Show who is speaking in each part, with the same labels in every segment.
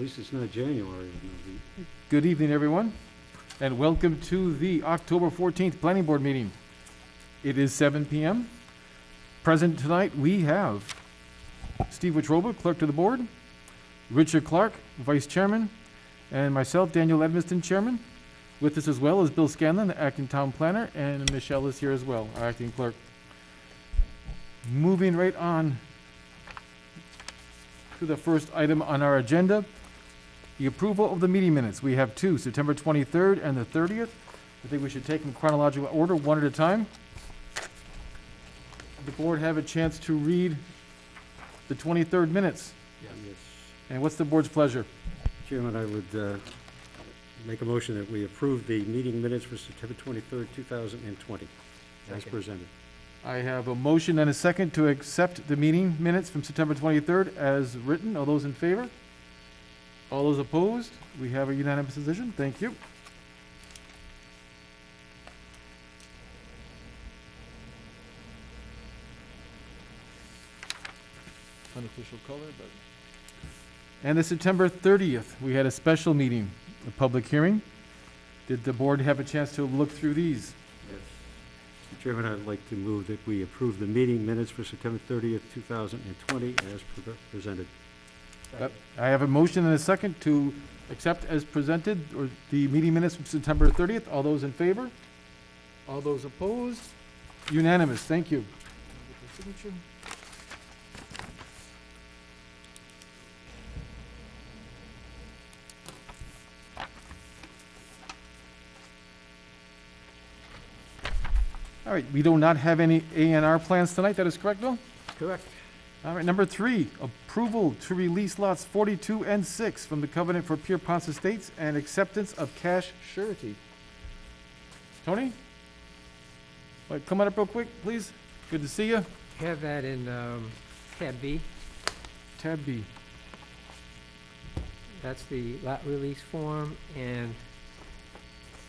Speaker 1: least it's not January.
Speaker 2: Good evening, everyone, and welcome to the October 14th Planning Board meeting. It is 7 p.m. Present tonight, we have Steve Wittroba, Clerk to the Board, Richard Clark, Vice Chairman, and myself, Daniel Edmiston, Chairman. With us as well is Bill Scanlon, the Acting Town Planner, and Michelle is here as well, our Acting Clerk. Moving right on to the first item on our agenda, the approval of the meeting minutes. We have two, September 23rd and the 30th. I think we should take them in chronological order, one at a time. Did the board have a chance to read the 23rd minutes?
Speaker 1: Yes.
Speaker 2: And what's the board's pleasure?
Speaker 1: Chairman, I would make a motion that we approve the meeting minutes for September 23rd, 2020, as presented.
Speaker 2: I have a motion and a second to accept the meeting minutes from September 23rd as written. All those in favor? All those opposed? We have a unanimous decision. Thank you. Unofficial color, but. And the September 30th, we had a special meeting, a public hearing. Did the board have a chance to look through these?
Speaker 1: Yes. Mr. Chairman, I'd like to move that we approve the meeting minutes for September 30th, 2020, as presented.
Speaker 2: I have a motion and a second to accept as presented, or the meeting minutes from September 30th. All those in favor? All those opposed? Unanimous. Thank you. Signature. All right, we do not have any A&R plans tonight. That is correct, Bill?
Speaker 1: Correct.
Speaker 2: All right, number 3, approval to release lots 42 and 6 from the covenant for Pierpont Estates and acceptance of cash surety. Tony? Wait, come on up real quick, please. Good to see you.
Speaker 3: Have that in tab B.
Speaker 2: Tab B.
Speaker 3: That's the lot release form, and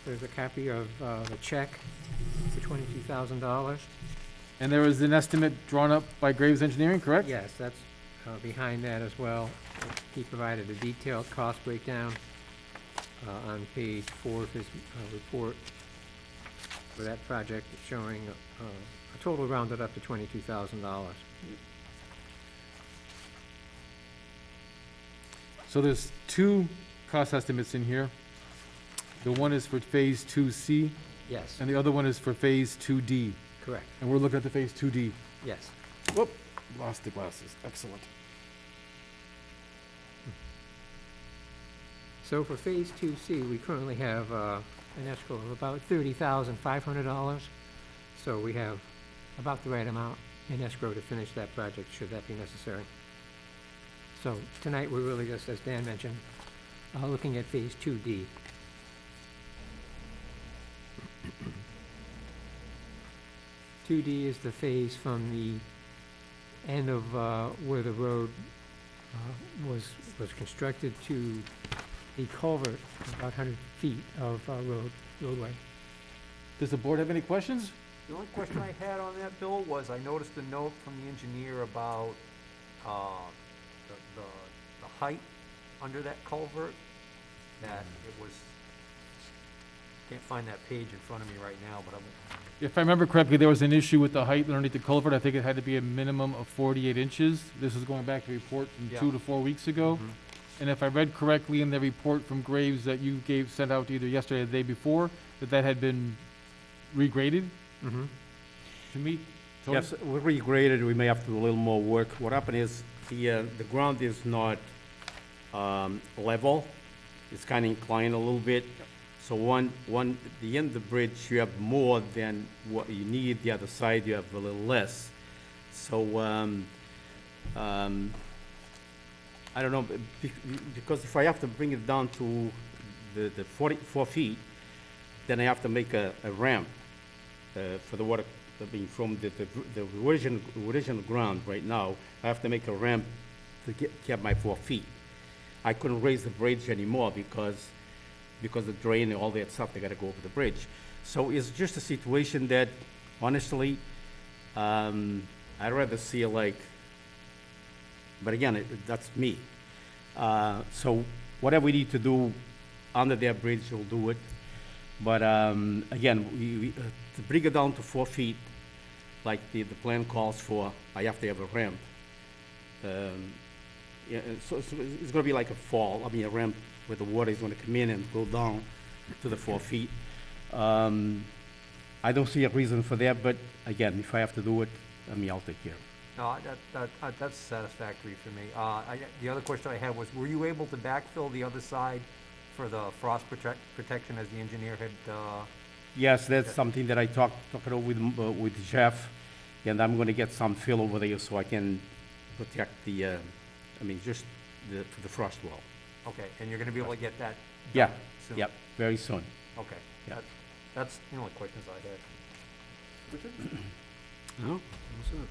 Speaker 3: there's a copy of the check for $22,000.
Speaker 2: And there was an estimate drawn up by Graves Engineering, correct?
Speaker 3: Yes, that's behind that as well. He provided a detailed cost breakdown on page 4 of his report for that project, showing a total rounded up to $22,000.
Speaker 2: So there's 2 cost estimates in here. The one is for Phase 2C,
Speaker 3: Yes,
Speaker 2: and the other one is for Phase 2D.
Speaker 3: correct.
Speaker 2: And we're looking at the Phase 2D.
Speaker 3: Yes.
Speaker 2: Whoop, lost the glasses. Excellent.
Speaker 3: So for Phase 2C, we currently have an escrow of about $30,500. So we have about the right amount in escrow to finish that project, should that be necessary. So tonight, we're really just, as Dan mentioned, looking at Phase 2D. Is the phase from the end of where the road was constructed to the culvert, about 100 feet of roadway.
Speaker 2: Does the board have any questions?
Speaker 4: The only question I had on that, Bill, was I noticed a note from the engineer about the height under that culvert, that it was, can't find that page in front of me right now, but
Speaker 2: If I remember correctly, there was an issue with the height underneath the culvert. I think it had to be a minimum of 48 inches. This is going back to a report from
Speaker 4: Yeah.
Speaker 2: 2 to 4 weeks ago. And if I read correctly in the report from Graves that you sent out either yesterday or the day before, that had been regraded to meet? Tony?
Speaker 5: Yes, we regraded, we may have to do a little more work. What happened is, the ground is not level, it's kind of inclined a little bit. So the end of the bridge, you have more than what you need, the other side, you have a little less. So, I don't know, because if I have to bring it down to the 44 feet, then I have to make a ramp for the water, being from the original ground right now. I have to make a ramp to get my 4 feet. I couldn't raise the bridge anymore because the drain and all that stuff, they gotta go over the bridge. So it's just a situation that, honestly, I'd rather see like, but again, that's me. So whatever we need to do under their bridge, we'll do it. But, again, to bring it down to 4 feet, like the plan calls for, I have to have a ramp. Yeah, and so it's gonna be like a fall, I mean, a ramp where the water is gonna come in and go down to the 4 feet. I don't see a reason for that, but again, if I have to do it, I mean, I'll take care of it.
Speaker 4: No, that's satisfactory for me. The other question I had was, were you able to backfill the other side for the frost protection as the engineer had,
Speaker 5: Yes, that's something that I talked it over with Jeff, and I'm gonna get some fill over there so I can protect the, just for the frost wall.
Speaker 4: okay, and you're gonna be able to get that
Speaker 5: Yeah,
Speaker 4: done soon?
Speaker 5: yep, very soon.
Speaker 4: Okay,
Speaker 5: Yeah.
Speaker 4: that's the only questions I had.
Speaker 1: No? What's up?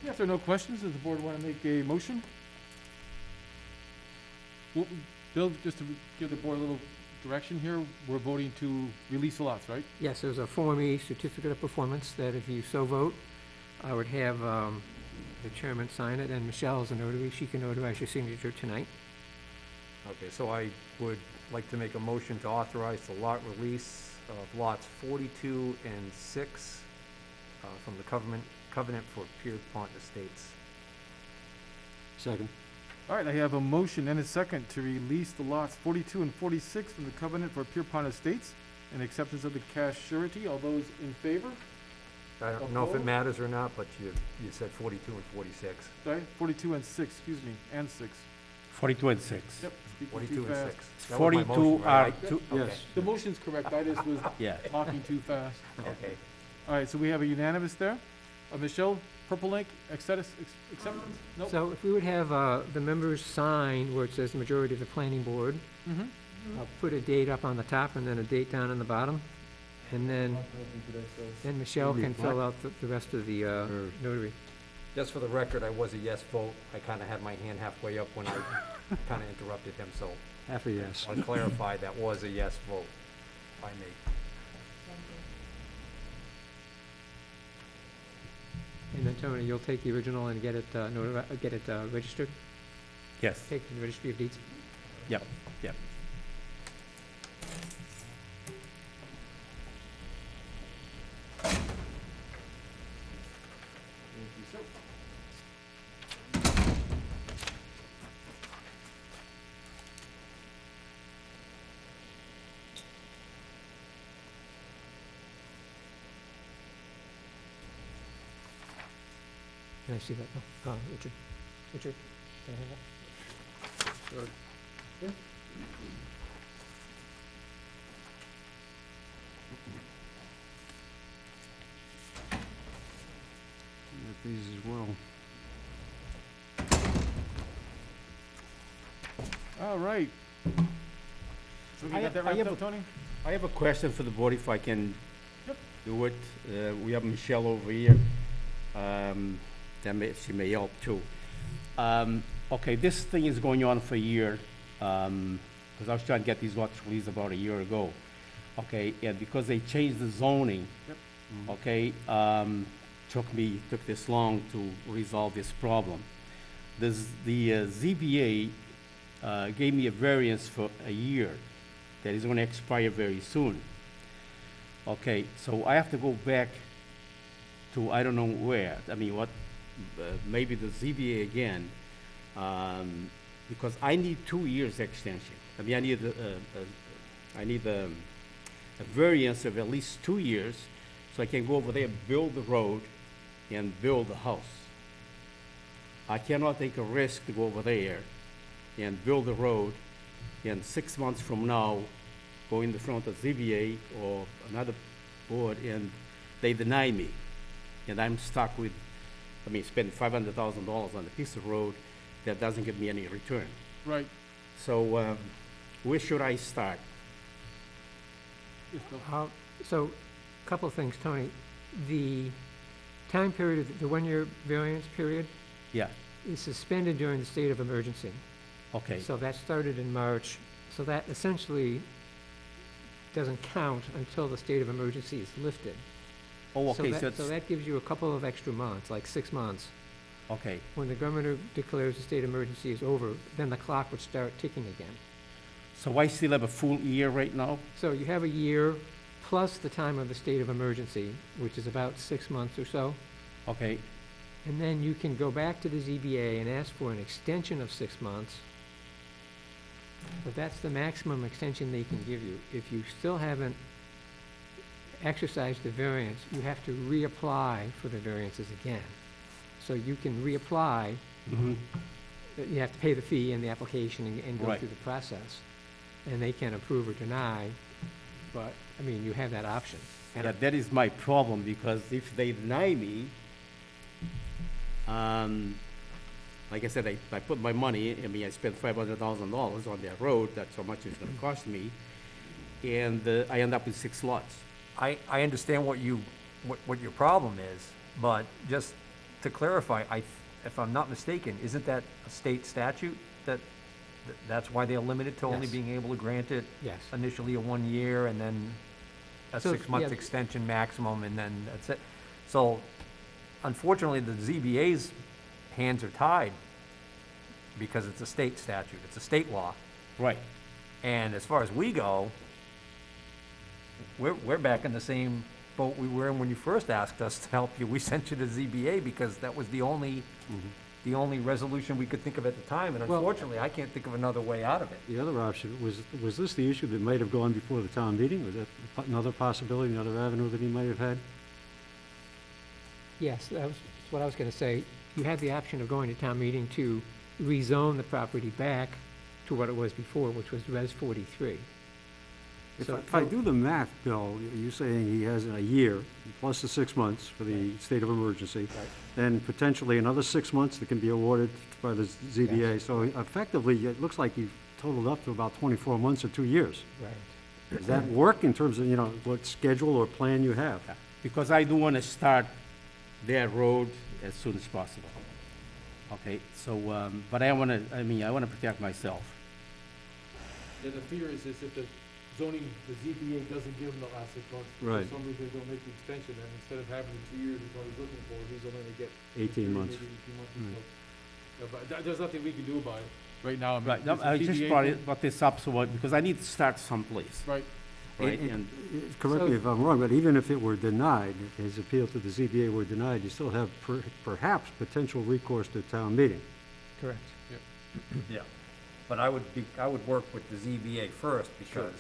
Speaker 2: Yeah, if there are no questions, does the board want to make a motion? Well, Bill, just to give the board a little direction here, we're voting to release the lots, right?
Speaker 3: Yes, there's a Form E certificate of performance that if you so vote, I would have the chairman sign it, and Michelle's a notary. She can notarize your signature tonight.
Speaker 4: Okay, so I would like to make a motion to authorize the lot release of lots 42 and 6 from the covenant for Pierpont Estates.
Speaker 1: Second.
Speaker 2: All right, I have a motion and a second to release the lots 42 and 46 from the covenant for Pierpont Estates and acceptance of the cash surety. All those in favor?
Speaker 4: I don't know if it
Speaker 2: Opposed?
Speaker 4: matters or not, but you said 42 and 46.
Speaker 2: Sorry, 42 and 6, excuse me, and 6.
Speaker 5: 42 and 6.
Speaker 2: Yep, speaking
Speaker 4: 42
Speaker 2: too
Speaker 4: and
Speaker 2: fast.
Speaker 4: 6. That was my
Speaker 5: 42
Speaker 4: motion,
Speaker 5: are
Speaker 4: right?
Speaker 5: two,
Speaker 4: Okay.
Speaker 1: Yes.
Speaker 2: The motion's correct, I just was
Speaker 5: yeah.
Speaker 2: talking too fast.
Speaker 4: Okay.
Speaker 2: All right, so we have a unanimous there. Michelle, Purple Lake, acceptance? Nope.
Speaker 3: So if we would have the members sign where it says majority of the planning board,
Speaker 2: Mhm.
Speaker 3: I'll put a date up on the top and then a date down on the bottom. And then Michelle
Speaker 1: Maybe
Speaker 3: can
Speaker 1: black.
Speaker 3: fill out the rest of the notary.
Speaker 4: Just for the record, I was a yes vote. I kind of had my hand halfway up when I kind of interrupted him, so
Speaker 1: Half a yes.
Speaker 4: I want to clarify that was a yes vote by me.
Speaker 3: And then Tony, you'll take the original and get it registered,
Speaker 5: Yes,
Speaker 3: take to the registry of deeds.
Speaker 5: yep, yep.
Speaker 3: Can I see that? Oh, Richard. Richard, can I have that?
Speaker 1: Sure.
Speaker 3: Yeah.
Speaker 1: Got these as well.
Speaker 2: All right. So we
Speaker 5: I
Speaker 2: got that
Speaker 5: have- I
Speaker 2: wrapped
Speaker 5: have
Speaker 2: up, Tony?
Speaker 5: I have a question for the board, if I can
Speaker 2: Yep.
Speaker 5: do it. We have Michelle over here. She may help too. Okay, this thing is going on for a year, because I was trying to get these lots released about a year ago. Okay, and because they changed the zoning,
Speaker 2: Yep.
Speaker 5: okay, took this long to resolve this problem. The ZBA gave me a variance for a year that is gonna expire very soon. Okay, so I have to go back to, I don't know where, I mean, maybe the ZBA again, because I need 2 years extension. I mean, I need a variance of at least 2 years, so I can go over there, build the road, and build the house. I cannot take a risk to go over there and build the road, and 6 months from now, go in the front of ZBA or another board, and they deny me. And I'm stuck with, spend $500,000 on a piece of road that doesn't give me any return.
Speaker 2: Right.
Speaker 5: So, where should I start?
Speaker 2: Yes, Bill.
Speaker 3: So, a couple of things, Tony. The time period, the 1-year variance period
Speaker 5: Yeah,
Speaker 3: is suspended during the state of emergency.
Speaker 5: okay,
Speaker 3: So that started in March, so that essentially doesn't count until the state of emergency is lifted.
Speaker 5: oh, okay, so
Speaker 3: So that gives you a couple of extra months, like 6 months.
Speaker 5: Okay,
Speaker 3: When the governor declares the state emergency is over, then the clock would start ticking again.
Speaker 5: so I still have a full year right now?
Speaker 3: So you have a year plus the time of the state of emergency, which is about 6 months or so.
Speaker 5: Okay,
Speaker 3: And then you can go back to the ZBA and ask for an extension of 6 months. But that's the maximum extension they can give you. If you still haven't exercised the variance, you have to reapply for the variances again. So you can reapply,
Speaker 5: mhm,
Speaker 3: you have to pay the fee and the application and go
Speaker 5: Right.
Speaker 3: through the process. And they can approve or deny, but, I mean, you have that option. And
Speaker 5: yeah, that is my problem, because if they deny me, like I said, I put my money, I mean, I spent $500,000 on that road, that's how much it's gonna cost me, and I end up with 6 lots.
Speaker 4: I understand what your problem is, but just to clarify, if I'm not mistaken, isn't that a state statute that's why they're limited to only
Speaker 3: Yes.
Speaker 4: being able to grant it
Speaker 3: Yes.
Speaker 4: initially a 1 year and then a
Speaker 3: So,
Speaker 4: 6-month
Speaker 3: yeah.
Speaker 4: extension maximum, and then that's it. So unfortunately, the ZBA's hands are tied because it's a state statute, it's a state law.
Speaker 5: Right,
Speaker 4: And as far as we go, we're back in the same boat we were in when you first asked us to help you. We sent you to ZBA because that was the only resolution we could think of at the time, and
Speaker 3: Well-
Speaker 4: unfortunately, I can't think of another way out of it.
Speaker 1: The other option, was this the issue that might have gone before the town meeting? Was that another possibility, another avenue that he might have had?
Speaker 3: Yes, that's what I was gonna say. You have the option of going to town meeting to rezone the property back to what it was before, which was Res 43. So-
Speaker 1: If I do the math, Bill, you're saying he has a year plus the 6 months for the state of emergency, then potentially another 6 months that can be awarded by the ZBA. So effectively, it looks like you've totaled up to about 24 months or 2 years.
Speaker 3: Right.
Speaker 1: Does that work in terms of, what schedule or plan you have?
Speaker 5: because I do wanna start that road as soon as possible. Okay, so, but I wanna protect myself.
Speaker 2: Yeah, the fear is if the zoning, the ZBA doesn't give him the last 6 months,
Speaker 1: Right.
Speaker 2: for some reason they don't make the extension, and instead of having the 2 years he's always looking for, he's only gonna get
Speaker 1: 18 months.
Speaker 2: maybe 18 months
Speaker 1: Right.
Speaker 2: or so. Yeah, but there's nothing we can do about it right now. I mean,
Speaker 5: Right, no,
Speaker 2: it's a
Speaker 5: I just
Speaker 2: ZBA
Speaker 5: brought this up because I need to start someplace,
Speaker 2: Right,
Speaker 5: right?
Speaker 1: It-
Speaker 5: And
Speaker 1: Correct me if I'm wrong, but even if it were denied, if his appeal to the ZBA were denied, you still have perhaps potential recourse to town meeting.
Speaker 3: Correct.
Speaker 4: Yeah. But I would work with the ZBA first, because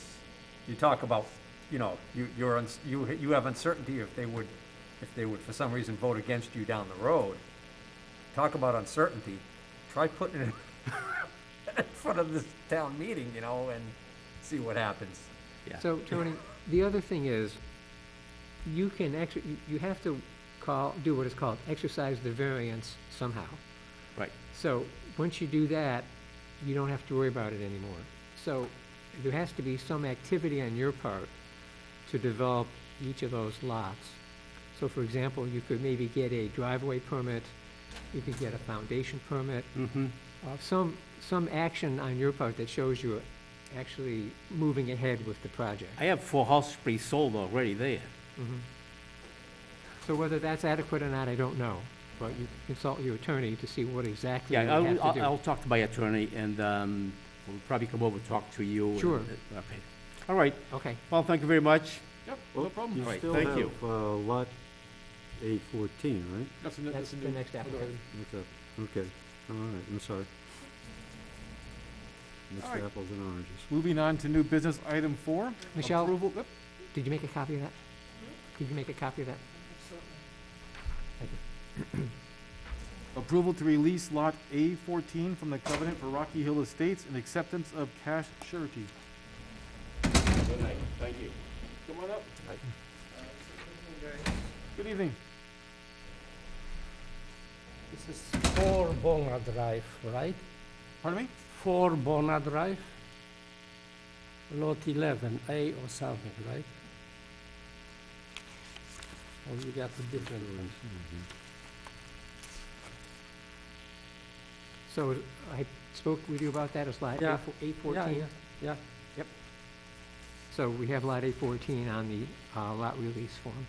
Speaker 4: you talk about, you have uncertainty if they would for some reason vote against you down the road. Talk about uncertainty, try putting it in front of this town meeting, and see what happens.
Speaker 5: Yeah.
Speaker 3: So, Tony, the other thing is, you can you have to do what is called exercise the variance somehow.
Speaker 5: Right.
Speaker 3: So, once you do that, you don't have to worry about it anymore. So, there has to be some activity on your part to develop each of those lots. So, for example, you could maybe get a driveway permit, you could get a foundation permit,
Speaker 5: Mm-hmm.
Speaker 3: some action on your part that shows you're actually moving ahead with the project.
Speaker 5: I have 4 houses pre-sold already there.
Speaker 3: Mhm. So whether that's adequate or not, I don't know, but you consult your attorney to see what exactly you
Speaker 5: Yeah,
Speaker 3: have to do.
Speaker 5: I'll talk to my attorney, and we'll probably come over, talk to you. and,
Speaker 3: Sure.
Speaker 5: Okay. All right.
Speaker 3: Okay,
Speaker 5: Well, thank you very much.
Speaker 2: yep, no problem.
Speaker 1: You
Speaker 5: All right,
Speaker 1: still
Speaker 5: thank you.
Speaker 1: have lot A14, right?
Speaker 2: That's
Speaker 3: that's the next application.
Speaker 1: Okay, all right, I'm sorry. Mixed
Speaker 2: All right.
Speaker 1: apples and oranges.
Speaker 2: Moving on to new business, item 4.
Speaker 3: Michelle?
Speaker 2: Approval, yep.
Speaker 3: Did you make a copy of that? Could you make a copy of that?
Speaker 2: Approval to release Lot A14 from the covenant for Rocky Hill Estates and acceptance of cash surety.
Speaker 5: Good night. Thank you.
Speaker 2: Come on up. Good evening.
Speaker 6: This is 4 Bona Drive, right?
Speaker 2: Pardon me?
Speaker 6: 4 Bona Drive, lot 11A or something, right? Or you got a different one?
Speaker 3: So I spoke with you about that, it's lot
Speaker 6: Yeah.
Speaker 3: A14?
Speaker 6: Yeah,
Speaker 3: So we have lot A14 on the lot release form.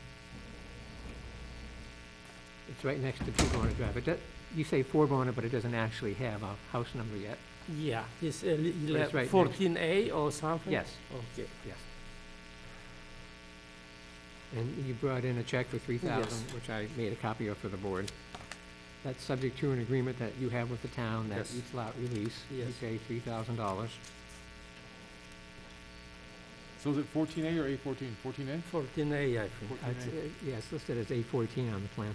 Speaker 3: It's right next to 2 Corner Drive. you say four Bona, but it doesn't actually have a house number yet.
Speaker 6: Yeah, it's
Speaker 3: it's right next.
Speaker 6: 14A or something?
Speaker 3: Yes,
Speaker 6: Okay.
Speaker 3: yes. And you brought in a check for 3,000,
Speaker 6: Yes.
Speaker 3: which I made a copy of for the board. That's subject to an agreement that you have with the town that
Speaker 6: Yes.
Speaker 3: each lot release, you
Speaker 6: Yes.
Speaker 3: pay $3,000.
Speaker 2: So is it 14A or A14? 14A?
Speaker 6: 14A, I think.
Speaker 3: Yeah, it's listed as A14 on the plan.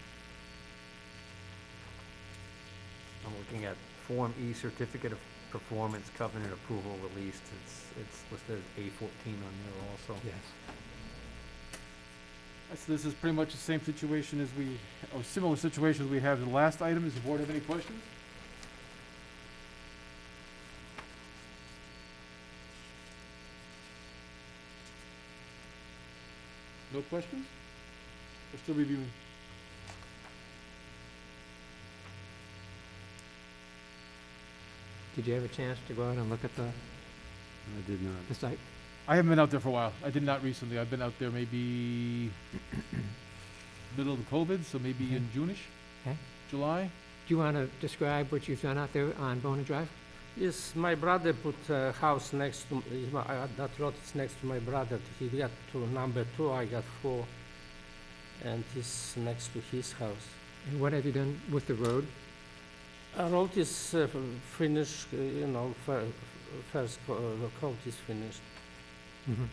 Speaker 4: I'm looking at Form E, Certificate of Performance Covenant Approval Released. It's listed as A14 on there also.
Speaker 3: Yes.
Speaker 2: So this is pretty much the same situation as we, or similar situation as we have in the last item. Does the board have any questions? No questions? We're still reviewing.
Speaker 3: Did you have a chance to go out and look at the
Speaker 1: I did not.
Speaker 3: site?
Speaker 2: I haven't been out there for a while. I did not recently. I've been out there maybe middle of the COVID, so maybe
Speaker 3: Okay.
Speaker 2: in June-ish,
Speaker 3: Okay.
Speaker 2: July.
Speaker 3: Do you want to describe what you've done out there on Bona Drive?
Speaker 6: Yes, my brother put a house next to, that road is next to my brother. He got to number 2, I got 4. And it's next to his house.
Speaker 3: And what have you done with the road?
Speaker 6: Road is finished, first the coat is finished.
Speaker 3: Mm-hmm.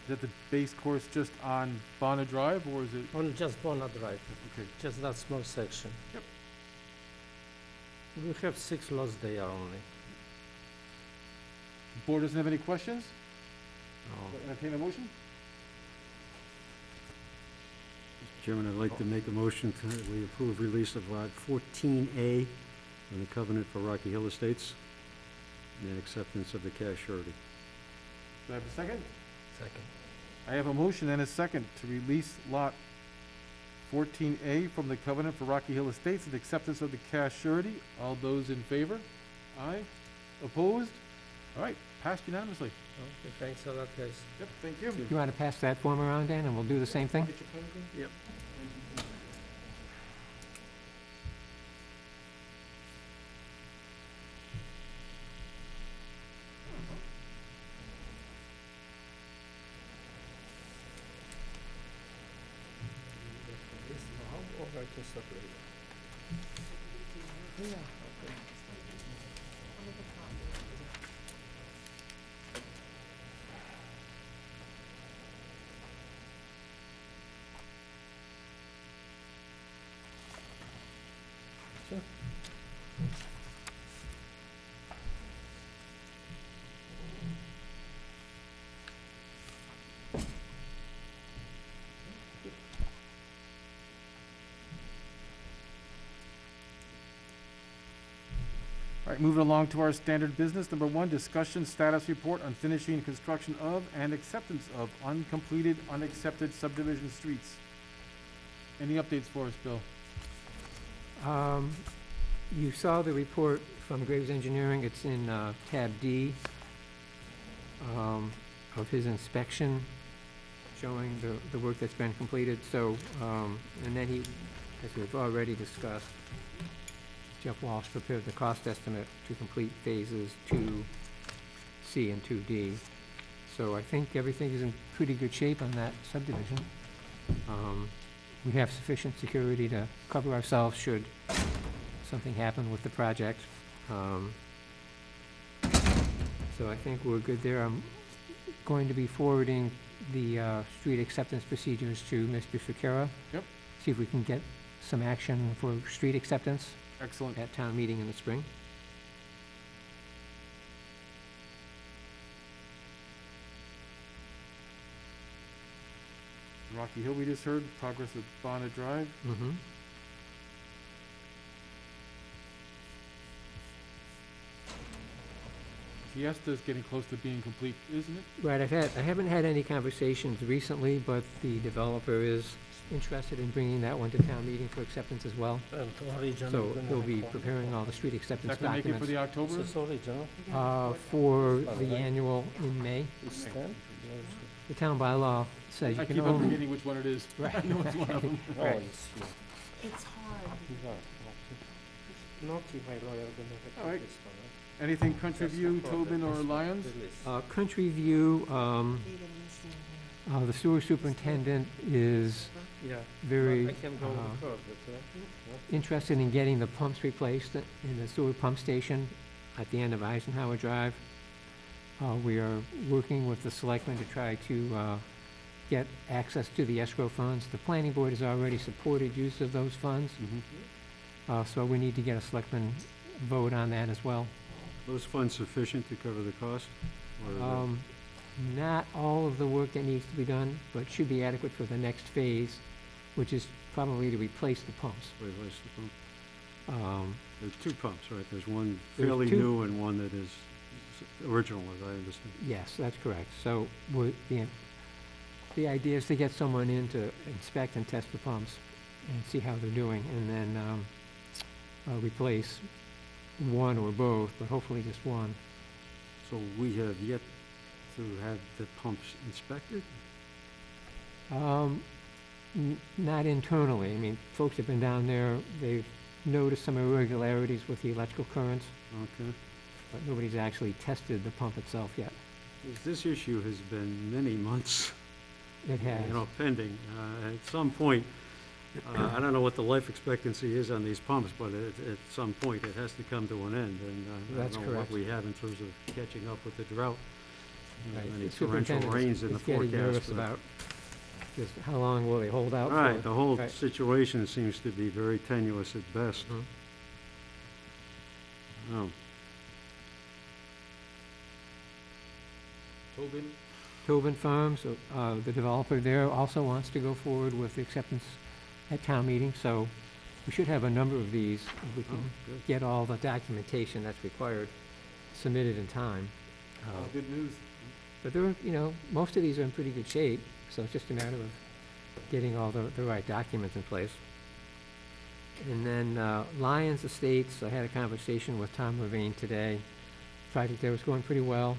Speaker 2: Is that the base course just on Bona Drive, or is it?
Speaker 6: On just Bona Drive,
Speaker 2: Okay.
Speaker 6: just that small section.
Speaker 2: Yep.
Speaker 6: We have 6 lots there only.
Speaker 2: The board doesn't have any questions?
Speaker 4: No.
Speaker 2: Entertain a motion?
Speaker 1: Mr. Chairman, I'd like to make a motion that we approve release of lot 14A on the covenant for Rocky Hill Estates and acceptance of the cash surety.
Speaker 2: Do I have a second?
Speaker 4: Second.
Speaker 2: I have a motion and a second to release lot 14A from the covenant for Rocky Hill Estates and acceptance of the cash surety. All those in favor? Aye. Opposed? All right, passed unanimously.
Speaker 6: Okay, thanks a lot, guys.
Speaker 2: Yep, thank you.
Speaker 3: You want to pass that form around, Dan, and we'll do the same thing?
Speaker 6: Yep.
Speaker 2: All right, moving along to our standard business. Number 1, discussion status report on finishing construction of and acceptance of uncompleted, unaccepted subdivision streets. Any updates for us, Bill?
Speaker 3: You saw the report from Graves Engineering. It's in tab D of his inspection, showing the work that's been completed. So, and then he, as we've already discussed, Jeff Walsh prepared the cost estimate to complete phases 2C and 2D. So I think everything is in pretty good shape on that subdivision. We have sufficient security to cover ourselves should something happen with the project. So I think we're good there. I'm going to be forwarding the street acceptance procedures to Mr. Shakira.
Speaker 2: Yep.
Speaker 3: See if we can get some action for street acceptance
Speaker 2: Excellent.
Speaker 3: at town meeting in the spring.
Speaker 2: Rocky Hill, we just heard, progress with Bona Drive.
Speaker 3: Mm-hmm.
Speaker 2: Fiesta is getting close to being complete, isn't it?
Speaker 3: Right, I haven't had any conversations recently, but the developer is interested in bringing that one to town meeting for acceptance as well.
Speaker 6: And original.
Speaker 3: So he'll be preparing all the street acceptance
Speaker 2: That can make it for
Speaker 3: documents
Speaker 2: the October?
Speaker 6: This is original.
Speaker 3: for the annual in May.
Speaker 6: It's 10.
Speaker 3: The town bylaw says
Speaker 2: I
Speaker 3: you can
Speaker 2: keep on
Speaker 3: only,
Speaker 2: forgetting which one it is.
Speaker 3: Right.
Speaker 2: I know it's one of them.
Speaker 6: Oh,
Speaker 3: Right.
Speaker 6: it's hard. Not if my lawyer gonna
Speaker 2: All right.
Speaker 6: record this one, right?
Speaker 2: Anything Country
Speaker 6: That's
Speaker 2: View,
Speaker 6: the problem.
Speaker 2: Tobin, or
Speaker 6: That's
Speaker 2: Lions?
Speaker 6: the list.
Speaker 3: Country View, the sewer superintendent is
Speaker 6: Yeah.
Speaker 3: very
Speaker 6: I can go
Speaker 3: uh,
Speaker 6: record, but,
Speaker 3: interested in getting the pumps replaced in the sewer pump station at the end of Eisenhower Drive. We are working with the selectmen to try to get access to the escrow funds. The planning board has already supported use of those funds, so we need to get a selectman vote on that as well.
Speaker 1: Those funds sufficient to cover the cost? Or is it-
Speaker 3: Not all of the work that needs to be done, but should be adequate for the next phase, which is probably to replace the pumps.
Speaker 1: replace the pump?
Speaker 3: Um,
Speaker 1: There's two pumps, right? There's one
Speaker 3: There's
Speaker 1: fairly
Speaker 3: two-
Speaker 1: new and one that is original, as I understand.
Speaker 3: Yes, that's correct. So the idea is to get someone in to inspect and test the pumps and see how they're doing, and then replace one or both, but hopefully just one.
Speaker 1: So we have yet to have the pumps inspected?
Speaker 3: Not internally. I mean, folks have been down there, they've noticed some irregularities with the electrical currents,
Speaker 1: Okay.
Speaker 3: but nobody's actually tested the pump itself yet.
Speaker 1: This issue has been many months,
Speaker 3: It has.
Speaker 1: pending. At some point, I don't know what the life expectancy is on these pumps, but at some point, it has to come to an end. And I
Speaker 3: That's
Speaker 1: don't know what
Speaker 3: correct.
Speaker 1: we have in terms of catching up with the drought.
Speaker 3: Right.
Speaker 1: Any
Speaker 3: The
Speaker 1: torrential
Speaker 3: superintendent
Speaker 1: rains in the
Speaker 3: is getting nervous
Speaker 1: forecast.
Speaker 3: about just how long will they hold out for.
Speaker 1: Right, the whole
Speaker 3: Right.
Speaker 1: situation seems to be very tenuous at best.
Speaker 3: Mhm.
Speaker 1: Oh,
Speaker 2: Tobin?
Speaker 3: Tobin Farms, the developer there also wants to go forward with acceptance at town meeting, so we should have a number of these if we
Speaker 1: oh,
Speaker 3: can
Speaker 1: good.
Speaker 3: get all the documentation that's required submitted in time.
Speaker 2: Good news.
Speaker 3: But they're, most of these are in pretty good shape, so it's just a matter of getting all the right documents in place. And then Lyons Estates, I had a conversation with Tom Levine today. Project there was going pretty well.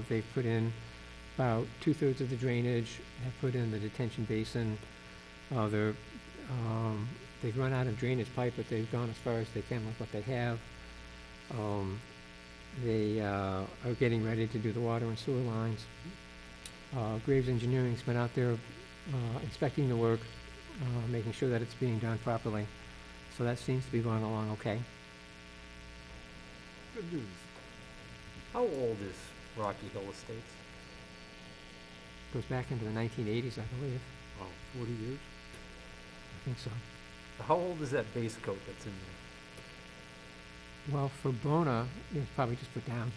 Speaker 3: They've put in about 2/3 of the drainage, have put in the detention basin. They've run out of drainage pipe, but they've gone as far as they can with what they have. They are getting ready to do the water and sewer lines. Graves Engineering's been out there inspecting the work, making sure that it's being done properly. So that seems to be going along okay.
Speaker 2: Good news.
Speaker 4: How old is Rocky Hill Estates?
Speaker 3: Goes back into the 1980s, I believe.
Speaker 1: Wow, 40 years?
Speaker 3: I think so.
Speaker 4: How old is that base coat that's in there?
Speaker 3: Well, for Bona, it was probably just put down.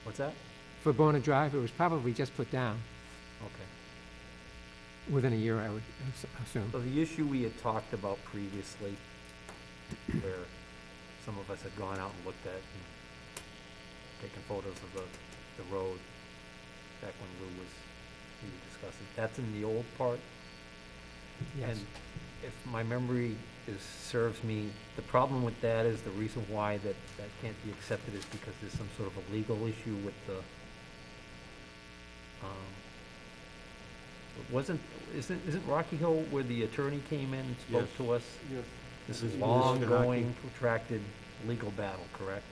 Speaker 4: What's that?
Speaker 3: For Bona Drive, it was probably just put down
Speaker 4: Okay.
Speaker 3: within a year, I would assume.
Speaker 4: So the issue we had talked about previously, where some of us had gone out and looked at and taken photos of the road back when we were discussing, that's in the old part?
Speaker 3: Yes.
Speaker 4: And if my memory serves me, the problem with that is the reason why that can't be accepted is because there's some sort of a legal issue with the, isn't Rocky Hill where the attorney came in and spoke
Speaker 1: Yes.
Speaker 4: to us?
Speaker 2: Yes.
Speaker 4: This
Speaker 1: Yes,
Speaker 4: is
Speaker 1: Mr.
Speaker 4: long-going, protracted legal battle, correct?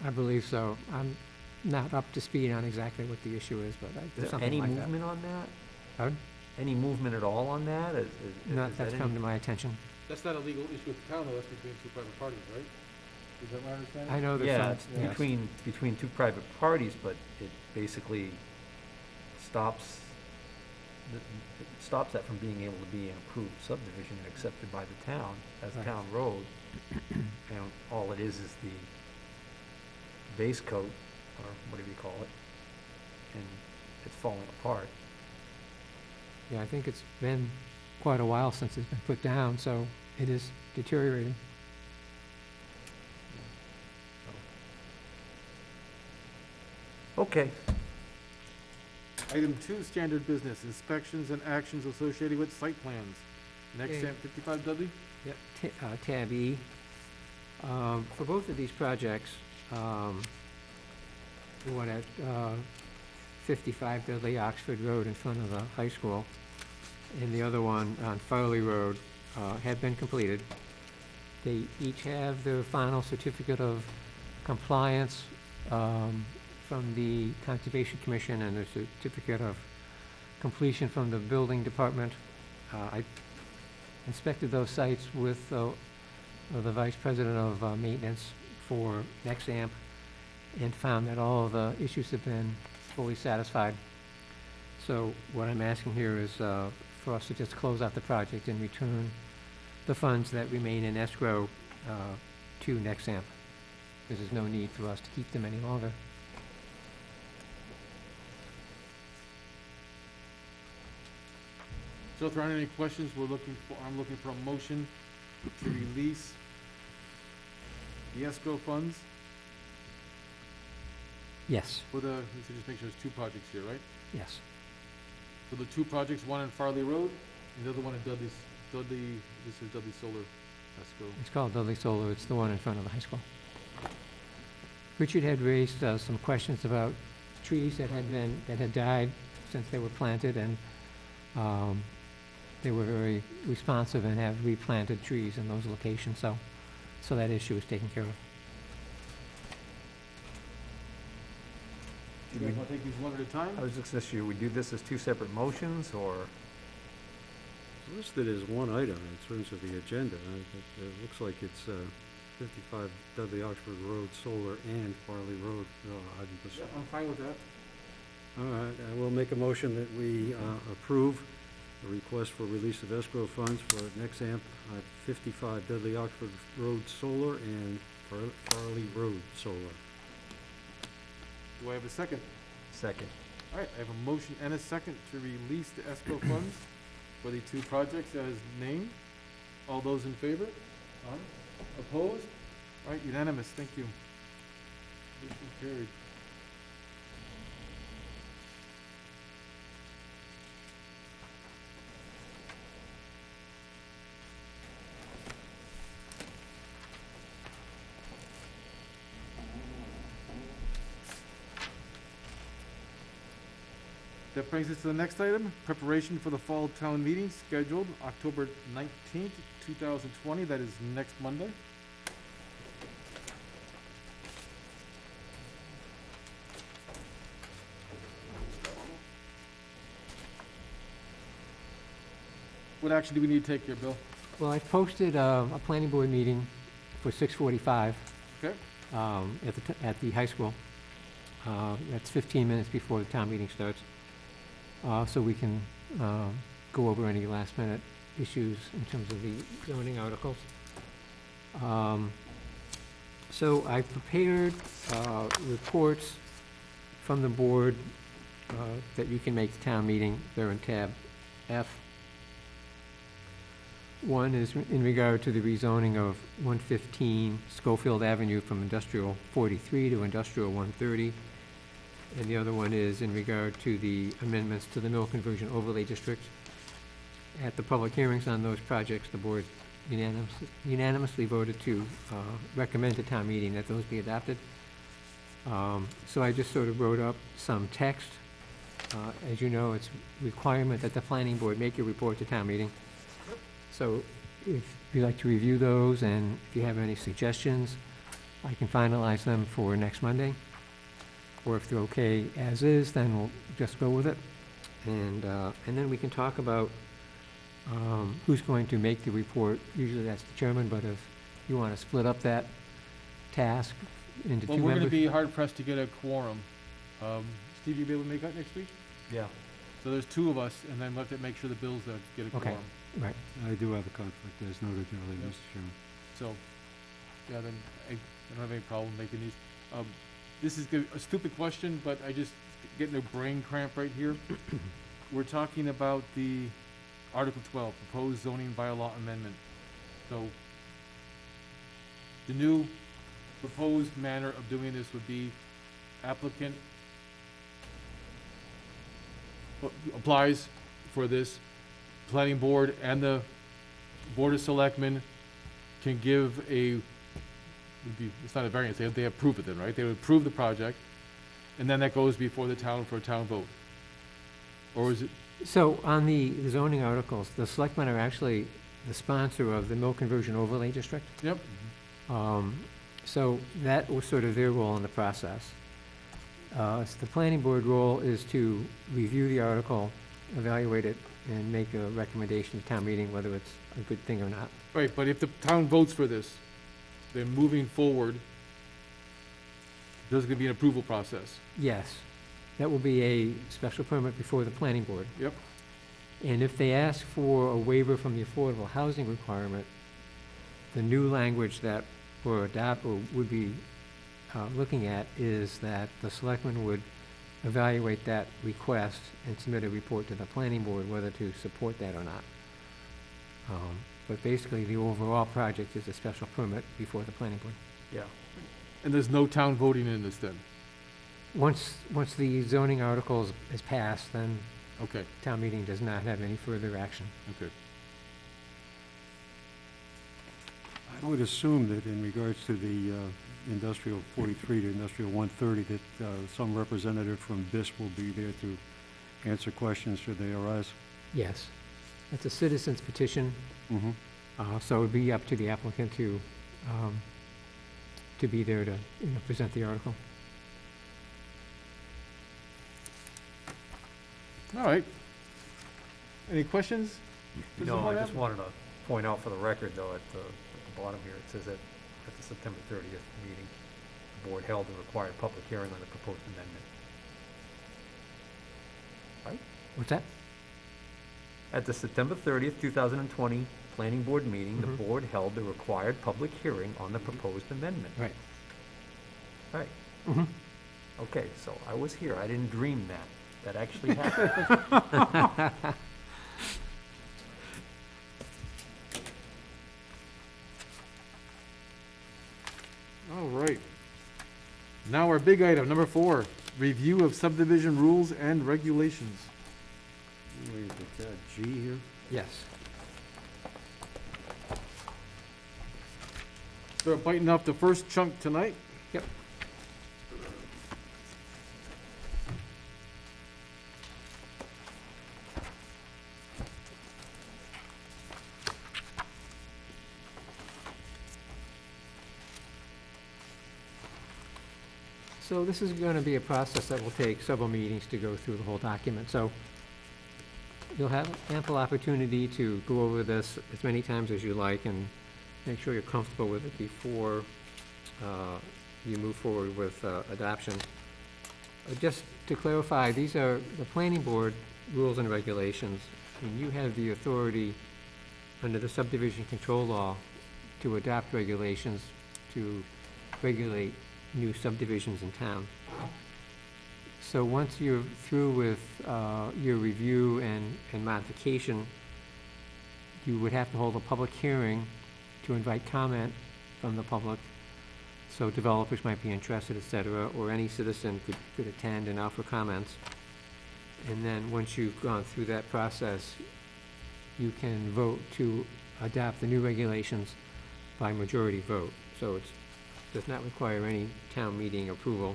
Speaker 3: I believe so. I'm not up to speed on exactly what the issue is, but
Speaker 4: Is
Speaker 3: there's
Speaker 4: there
Speaker 3: something
Speaker 4: any
Speaker 3: like that.
Speaker 4: movement on that?
Speaker 3: Pardon?
Speaker 4: Any movement at all on that? Is
Speaker 3: Not
Speaker 4: that
Speaker 3: that's
Speaker 4: any-
Speaker 3: come to my attention.
Speaker 2: That's not a legal issue with the town, though, that's between two private parties, right? Is that my understanding?
Speaker 3: I know there's
Speaker 4: Yeah,
Speaker 3: some,
Speaker 4: it's
Speaker 3: yes.
Speaker 4: between two private parties, but it basically stops, it stops that from being able to be an approved subdivision and accepted by the town as a
Speaker 3: Right.
Speaker 4: town road. And all it is the base coat, or whatever you call it, and it's falling apart.
Speaker 3: Yeah, I think it's been quite a while since it's been put down, so it is deteriorating.
Speaker 4: Okay,
Speaker 2: Item 2, standard business, inspections and actions associated with site plans. Next,
Speaker 3: Okay.
Speaker 2: Sam, 55 Dudley?
Speaker 3: Yep, tab E. For both of these projects, we want to 55 Dudley Oxford Road in front of the high school, and the other one on Farley Road have been completed. They each have their final certificate of compliance from the Conservation Commission and their certificate of completion from the Building Department. I inspected those sites with the Vice President of Maintenance for Nexamp and found that all of the issues have been fully satisfied. So what I'm asking here is for us to just close out the project and return the funds that remain in escrow to Nexamp, because there's no need for us to keep them any longer.
Speaker 2: So if there aren't any questions, I'm looking for a motion to release the escrow funds
Speaker 3: Yes,
Speaker 2: for the, let me just make sure there's two projects here, right?
Speaker 3: yes.
Speaker 2: For the two projects, one on Farley Road and the other one at Dudley, this is Dudley Solar escrow.
Speaker 3: It's called Dudley Solar. It's the one in front of the high school. Richard had raised some questions about trees that had died since they were planted, and they were very responsive and have replanted trees in those locations, so that issue is taken care of.
Speaker 2: You guys want to take these one at a time?
Speaker 4: I was just gonna issue, we do this as two separate motions, or?
Speaker 1: It's listed as one item in terms of the agenda. It looks like it's 55 Dudley Oxford Road Solar and Farley Road.
Speaker 2: I'm fine with that.
Speaker 1: All right, I will make a motion that we approve the request for release of escrow funds for Nexamp at 55 Dudley Oxford Road Solar and Farley Road Solar.
Speaker 2: Do I have a second?
Speaker 4: Second.
Speaker 2: All right, I have a motion and a second to release the escrow funds for the two projects as named. All those in favor? Aye. Opposed? All right, unanimous, thank you. Motion carried. That brings us to the next item, preparation for the fall town meeting scheduled October 19th, 2020. That is next Monday. What action do we need to take here, Bill?
Speaker 3: Well, I posted a planning board meeting for 6:45
Speaker 2: Okay.
Speaker 3: at the high school. That's 15 minutes before the town meeting starts. So we can go over any last-minute issues in terms of the zoning articles. So I prepared reports from the board that you can make the town meeting. They're in tab F. One is in regard to the rezoning of 115 Schofield Avenue from Industrial 43 to Industrial 130. And the other one is in regard to the amendments to the mill conversion overlay district. At the public hearings on those projects, the board unanimously voted to recommend to town meeting that those be adopted. So I just sort of wrote up some text. As you know, it's a requirement that the planning board make a report to town meeting. So if you'd like to review those and if you have any suggestions, I can finalize them for next Monday. Or if they're okay as is, then we'll just go with it. And then we can talk about who's going to make the report. Usually that's the chairman, but if you want to split up that task into two
Speaker 2: Well,
Speaker 3: members.
Speaker 2: we're going to be hard pressed to get a quorum. Steve, you be able to make that next week?
Speaker 4: Yeah.
Speaker 2: So there's two of us, and then we'll have to make sure the bills get a
Speaker 3: Okay.
Speaker 2: quorum.
Speaker 3: Right.
Speaker 1: I do have a conflict, as noted earlier,
Speaker 2: Yep.
Speaker 1: Mr. Chairman.
Speaker 2: So, yeah, then I don't have any problem making these. This is a stupid question, but I just getting a brain cramp right here. We're talking about the Article 12, proposed zoning bylaw amendment. So, the new proposed manner of doing this would be applicant applies for this, planning board and the Board of Selectmen can give it's not a variance, they approve it then, right? They would approve the project. and then that goes before the town for a town vote? Or is it,
Speaker 3: So on the zoning articles, the selectmen are actually the sponsor of the mill conversion overlay district.
Speaker 2: yep,
Speaker 3: So that was sort of their role in the process. So the planning board role is to review the article, evaluate it, and make a recommendation to town meeting whether it's a good thing or not.
Speaker 2: right, but if the town votes for this, then moving forward, there's gonna be an approval process.
Speaker 3: Yes, that will be a special permit before the planning board.
Speaker 2: Yep.
Speaker 3: And if they ask for a waiver from the affordable housing requirement, the new language that we're adopt, or would be looking at is that the selectmen would evaluate that request and submit a report to the planning board whether to support that or not. But basically, the overall project is a special permit before the planning board.
Speaker 4: Yeah.
Speaker 2: And there's no town voting in this then?
Speaker 3: Once the zoning articles is passed, then
Speaker 2: Okay,
Speaker 3: town meeting does not have any further action.
Speaker 2: okay.
Speaker 1: I would assume that in regards to the industrial 43 to industrial 130, that some representative from BIS will be there to answer questions should they arise.
Speaker 3: Yes. It's a citizen's petition,
Speaker 1: Mm-hmm.
Speaker 3: so it would be up to the applicant to be there to, present the article.
Speaker 2: All right. Any questions? Mr.
Speaker 4: No, I
Speaker 2: Horvath?
Speaker 4: just wanted to point out for the record, though, at the bottom here, it says that at the September 30th meeting, the board held a required public hearing on the proposed amendment.
Speaker 3: What's that?
Speaker 4: At the September 30th, 2020 planning board meeting, the
Speaker 3: Mhm.
Speaker 4: board held the required public hearing on the proposed amendment.
Speaker 3: Right.
Speaker 4: Right.
Speaker 3: Mm-hmm.
Speaker 4: Okay, so I was here. I didn't dream that. That actually happened.
Speaker 2: All right. Now our big item, number 4, review of subdivision rules and regulations.
Speaker 1: Wait, is that G here?
Speaker 3: Yes.
Speaker 2: Start biting off the first chunk tonight.
Speaker 3: Yep. So this is going to be a process that will take several meetings to go through the whole document. So you'll have ample opportunity to go over this as many times as you like and make sure you're comfortable with it before you move forward with adoption. Just to clarify, these are the planning board rules and regulations, and you have the authority under the subdivision control law to adopt regulations to regulate new subdivisions in town. So once you're through with your review and modification, you would have to hold a public hearing to invite comment from the public. So developers might be interested, et cetera, or any citizen could attend and offer comments. And then once you've gone through that process, you can vote to adopt the new regulations by majority vote. So it does not require any town meeting approval.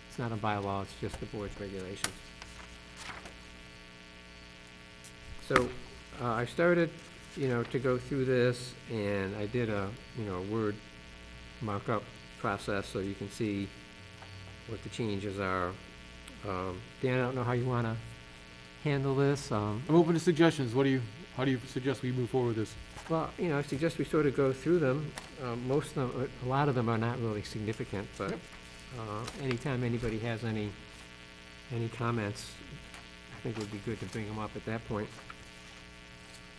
Speaker 3: It's not a bylaw, it's just the board's regulations. So I started, to go through this, and I did a, word markup process so you can see what the changes are. Dan, I don't know how you want to handle this.
Speaker 2: I'm open to suggestions. How do you suggest we move forward with this?
Speaker 3: Well, I suggest we sort of go through them. Most of them, a lot of them are not really significant, but
Speaker 2: Yep.
Speaker 3: Anytime anybody has any comments, I think it would be good to bring them up at that point.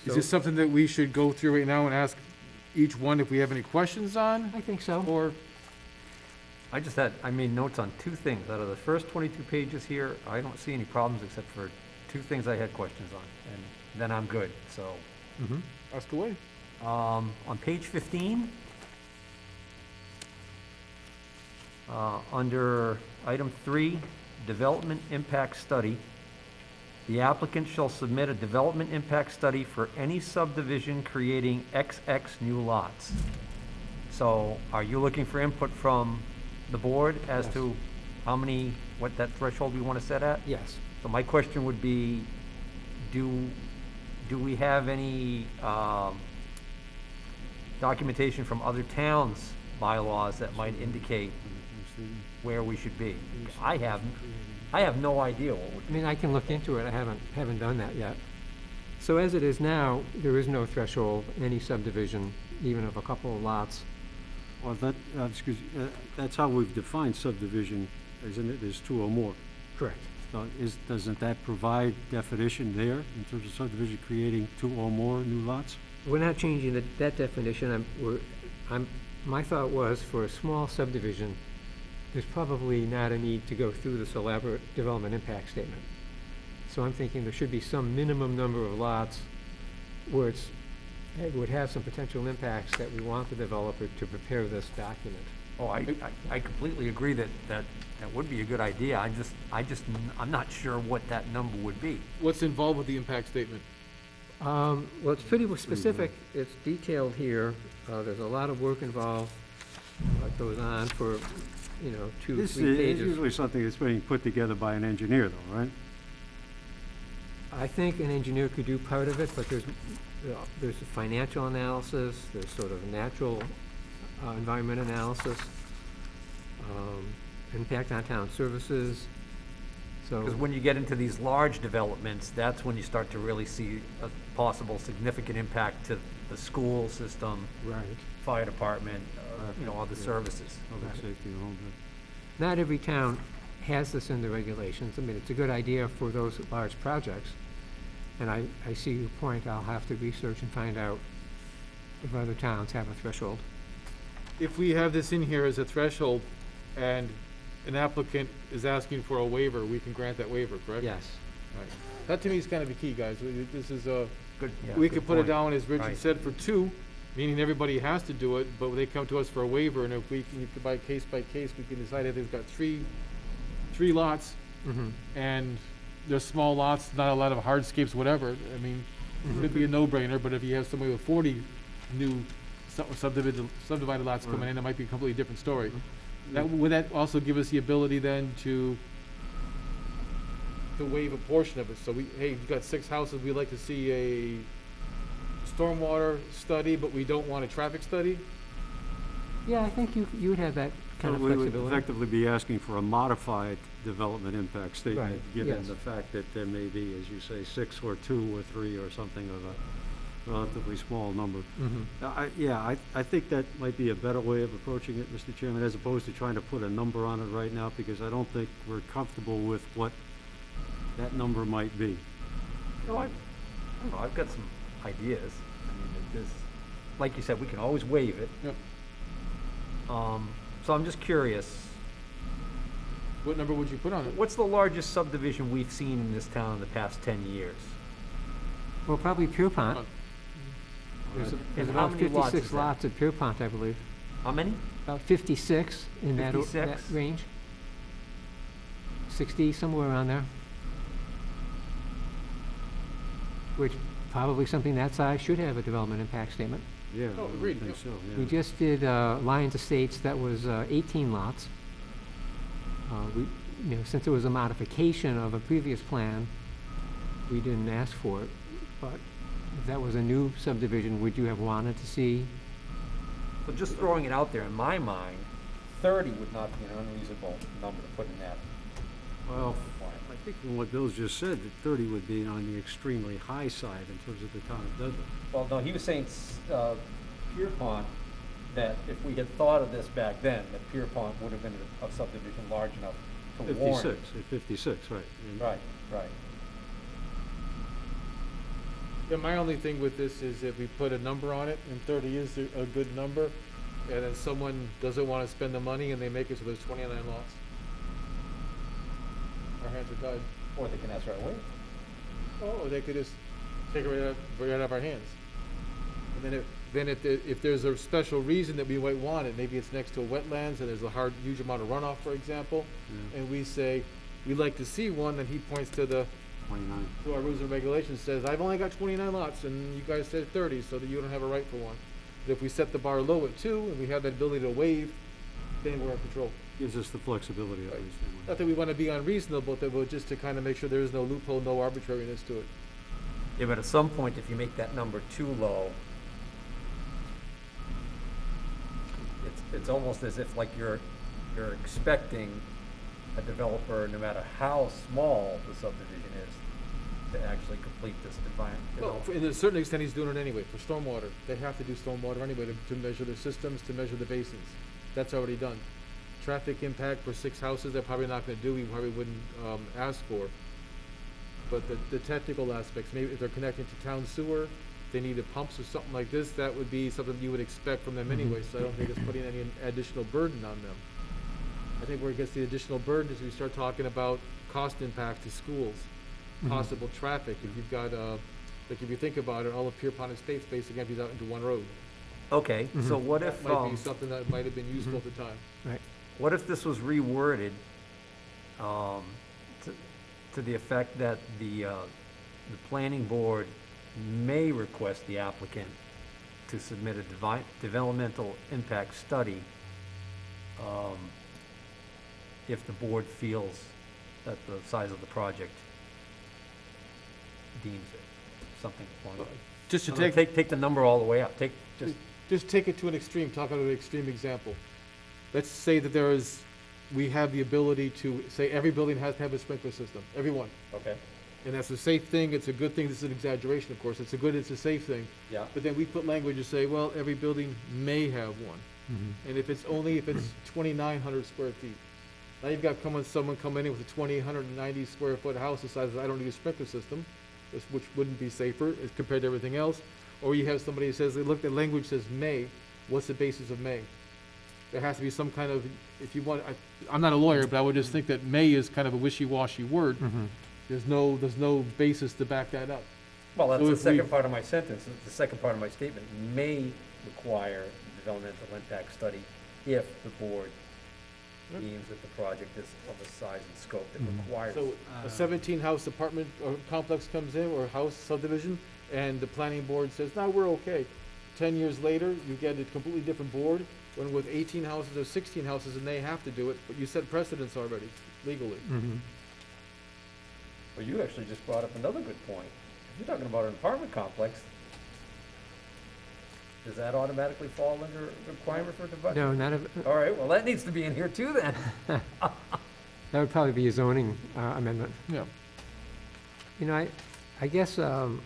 Speaker 2: Is this something that we should go through right now and ask each one if we have any questions on?
Speaker 3: I think so.
Speaker 2: Or,
Speaker 4: I made notes on 2 things. Out of the first 22 pages here, I don't see any problems except for 2 things I had questions on, and then I'm good, so.
Speaker 3: Mhm.
Speaker 2: ask away.
Speaker 4: On page 15, under item 3, development impact study, the applicant shall submit a development impact study for any subdivision creating XX new lots. So are you looking for input from the board as
Speaker 3: Yes.
Speaker 4: to, what that threshold we want to set at?
Speaker 3: Yes.
Speaker 4: So my question would be, do we have any documentation from other towns' bylaws that might indicate where we should be? I have no idea what would.
Speaker 3: I mean, I can look into it, I haven't done that yet. So as it is now, there is no threshold, any subdivision, even of a couple of lots.
Speaker 1: Well, that's how we've defined subdivision, isn't it? There's two or more.
Speaker 3: Correct.
Speaker 1: So doesn't that provide definition there in terms of subdivision creating two or more new lots?
Speaker 3: We're not changing that definition, my thought was, for a small subdivision, there's probably not a need to go through this elaborate development impact statement. So I'm thinking there should be some minimum number of lots where it would have some potential impacts that we want the developer to prepare this document.
Speaker 4: Oh, I completely agree that would be a good idea. I'm not sure what that number would be.
Speaker 2: What's involved with the impact statement?
Speaker 3: Well, it's pretty specific, it's detailed here, there's a lot of work involved, that goes on for, 2,
Speaker 1: This
Speaker 3: 3
Speaker 1: is
Speaker 3: pages.
Speaker 1: usually something that's being put together by an engineer though, right?
Speaker 3: I think an engineer could do part of it, but there's a financial analysis, there's sort of natural environment analysis, impact on town services, so.
Speaker 4: Because when you get into these large developments, that's when you start to really see a possible significant impact to the school system,
Speaker 3: Right.
Speaker 4: fire department, other services.
Speaker 1: Public safety and all that.
Speaker 3: Not every town has this in the regulations. I mean, it's a good idea for those large projects. And I see your point. I'll have to research and find out if other towns have a threshold.
Speaker 2: If we have this in here as a threshold and an applicant is asking for a waiver, we can grant that waiver, correct?
Speaker 3: Yes.
Speaker 2: Right. That to me is kind of the key, guys. This is
Speaker 4: Good. Yeah,
Speaker 2: we
Speaker 4: good
Speaker 2: could put it
Speaker 4: point.
Speaker 2: down, as Richard
Speaker 4: Right.
Speaker 2: said, for 2, meaning everybody has to do it, but they come to us for a waiver, and if we can, by case, we can decide if they've got three lots,
Speaker 3: Mm-hmm.
Speaker 2: and they're small lots, not a lot of hardscapes, whatever, I mean, it could be a no-brainer, but if you have somebody with 40 new subdivided lots coming in, it might be a completely different story. Would that also give us the ability then to waive a portion of it? So hey, you've got 6 houses, we'd like to see a stormwater study, but we don't want a traffic study?
Speaker 3: Yeah, I think you would have that kind of
Speaker 1: We would
Speaker 3: flexibility.
Speaker 1: effectively be asking for a modified development impact statement,
Speaker 3: Right,
Speaker 1: given
Speaker 3: yes.
Speaker 1: the fact that there may be, as you say, 6 or 2 or 3 or something of a relatively small number.
Speaker 3: Mhm.
Speaker 1: I think that might be a better way of approaching it, Mr. Chairman, as opposed to trying to put a number on it right now, because I don't think we're comfortable with what that number might be.
Speaker 4: I've got some ideas. I mean, like you said, we can always waive it.
Speaker 2: Yep.
Speaker 4: So I'm just curious,
Speaker 2: What number would you put on it?
Speaker 4: what's the largest subdivision we've seen in this town in the past 10 years?
Speaker 3: Well, probably Pierpont.
Speaker 2: Come
Speaker 3: There's
Speaker 4: And how
Speaker 3: about
Speaker 4: many lots
Speaker 3: 56
Speaker 4: is that?
Speaker 3: lots at Pierpont, I believe.
Speaker 4: How many?
Speaker 3: About 56 in that
Speaker 4: 56?
Speaker 3: range. 60, somewhere around there. Which probably something that size should have a development impact statement.
Speaker 1: Yeah,
Speaker 2: Oh,
Speaker 1: I would
Speaker 2: agreed,
Speaker 1: think
Speaker 2: yep.
Speaker 1: so, yeah.
Speaker 3: We just did Lions Estates, that was 18 lots. Since it was a modification of a previous plan, we didn't ask for it. But if that was a new subdivision, would you have wanted to see?
Speaker 4: So just throwing it out there, in my mind, 30 would not be an unreasonable number to put in that.
Speaker 1: Well, I think from what Bill's just said, that 30 would be on the extremely high side in terms of the town of Dudley.
Speaker 4: Well, no, he was saying Pierpont, that if we had thought of this back then, that Pierpont would have been a subdivision large enough to warrant.
Speaker 1: 56, at 56, right. And
Speaker 4: Right.
Speaker 2: Yeah, my only thing with this is if we put a number on it, and 30 is a good number, and then someone doesn't want to spend the money and they make it so there's 29 lots, our hands are tied.
Speaker 4: Or they can ask right away.
Speaker 2: Oh, they could just take it right out of our hands. And then if there's a special reason that we might want it, maybe it's next to a wetlands and there's a huge amount of runoff, for example,
Speaker 1: Yeah.
Speaker 2: and we say, we'd like to see one, then he points to
Speaker 1: 29.
Speaker 2: our rules and regulations, says, I've only got 29 lots, and you guys said 30, so that you don't have a right for one. But if we set the bar low at 2, and we have that ability to waive planning board have control.
Speaker 1: Gives us the flexibility, at
Speaker 2: Right.
Speaker 1: least.
Speaker 2: Not that we want to be unreasonable, but just to kind of make sure there is no loophole, no arbitrariness to it.
Speaker 4: Yeah, but at some point, if you make that number too low, it's almost as if like you're expecting a developer, no matter how small the subdivision is, to actually complete this divine.
Speaker 2: Well, in a certain extent, he's doing it anyway, for stormwater. They have to do stormwater anyway to measure their systems, to measure the basins. That's already done. Traffic impact for 6 houses, they're probably not gonna do, we probably wouldn't, ask for. But the technical aspects, maybe if they're connecting to town sewer, they needed pumps or something like this, that would be something you would expect from them anyway, so I don't think it's putting any additional burden on them. I think where it gets the additional burden is we start talking about cost impact to schools, possible traffic, if you've got, like if you think about it, all of Pierpont Estates basically empties out into one road.
Speaker 4: Okay, so what if,
Speaker 2: That might be something that might have been useful at the time.
Speaker 3: Right.
Speaker 4: what if this was reworded, to the effect that the planning board may request the applicant to submit a developmental impact study, if the board feels that the size of the project deems it, something along those.
Speaker 2: Just to
Speaker 4: No, take the number all the way up,
Speaker 2: just take it to an extreme, talk about an extreme example. Let's say that we have the ability to say every building has to have a sprinkler system, every one.
Speaker 4: okay,
Speaker 2: And that's a safe thing, it's a good thing, this is an exaggeration, of course, it's a safe thing.
Speaker 4: yeah.
Speaker 2: But then we put language to say, well, every building may have one. And if it's 2,900 square feet. Now you've got someone coming in with a 2,890 square foot house that says, I don't need a sprinkler system, which wouldn't be safer as compared to everything else. Or you have somebody who says, look, the language says may, what's the basis of may? There has to be some kind of, if you want, I'm not a lawyer, but I would just think that may is kind of a wishy-washy word. There's no basis to back that up.
Speaker 4: Well, that's
Speaker 2: So
Speaker 4: the
Speaker 2: if we-
Speaker 4: second part of my sentence, the second part of my statement, may require a developmental impact study if the board deems that the project is of a size and scope that requires.
Speaker 2: So a 17-house apartment or complex comes in, or house subdivision, and the planning board says, no, we're okay. 10 years later, you get a completely different board, one with 18 houses or 16 houses, and they have to do it, but you set precedents already, legally.
Speaker 4: Well, you actually just brought up another good point. If you're talking about an apartment complex, does that automatically fall under requirement for device?
Speaker 3: No, not a,
Speaker 4: All right, well, that needs to be in here too then.
Speaker 3: that would probably be a zoning amendment.
Speaker 2: Yeah.
Speaker 3: You know, I guess, to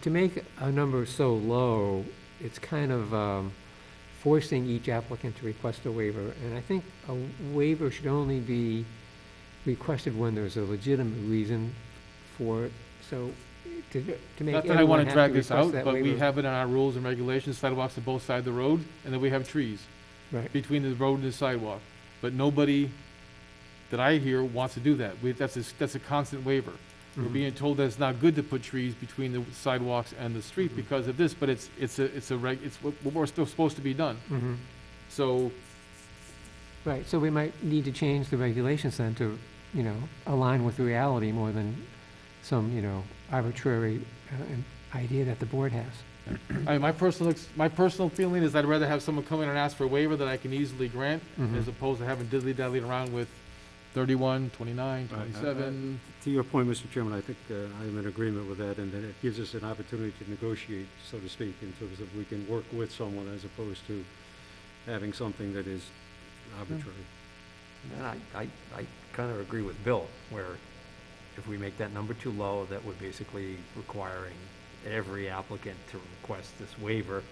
Speaker 3: make a number so low, it's kind of forcing each applicant to request a waiver. And I think a waiver should only be requested when there's a legitimate reason for it. So to make
Speaker 2: Not that I want
Speaker 3: everyone
Speaker 2: to
Speaker 3: have
Speaker 2: drag
Speaker 3: to
Speaker 2: this
Speaker 3: request
Speaker 2: out,
Speaker 3: that
Speaker 2: but we
Speaker 3: waiver.
Speaker 2: have it in our rules and regulations, sidewalks on both sides of the road, and then we have trees
Speaker 3: Right.
Speaker 2: between the road and the sidewalk. But nobody that I hear wants to do that. That's a constant waiver. We're being told that it's not good to put trees between the sidewalks and the street because of this, but it's what we're still supposed to be done. So,
Speaker 3: Right, so we might need to change the regulations then to, align with reality more than some, arbitrary idea that the board has.
Speaker 2: my personal feeling is I'd rather have someone come in and ask for a waiver that I can easily grant, as opposed to having diddly-dallying around with 31, 29, 27.
Speaker 1: To your point, Mr. Chairman, I think I'm in agreement with that, and that it gives us an opportunity to negotiate, so to speak, in terms of we can work with someone as opposed to having something that is arbitrary.
Speaker 4: And I kind of agree with Bill, where if we make that number too low, that would basically requiring every applicant to request this waiver.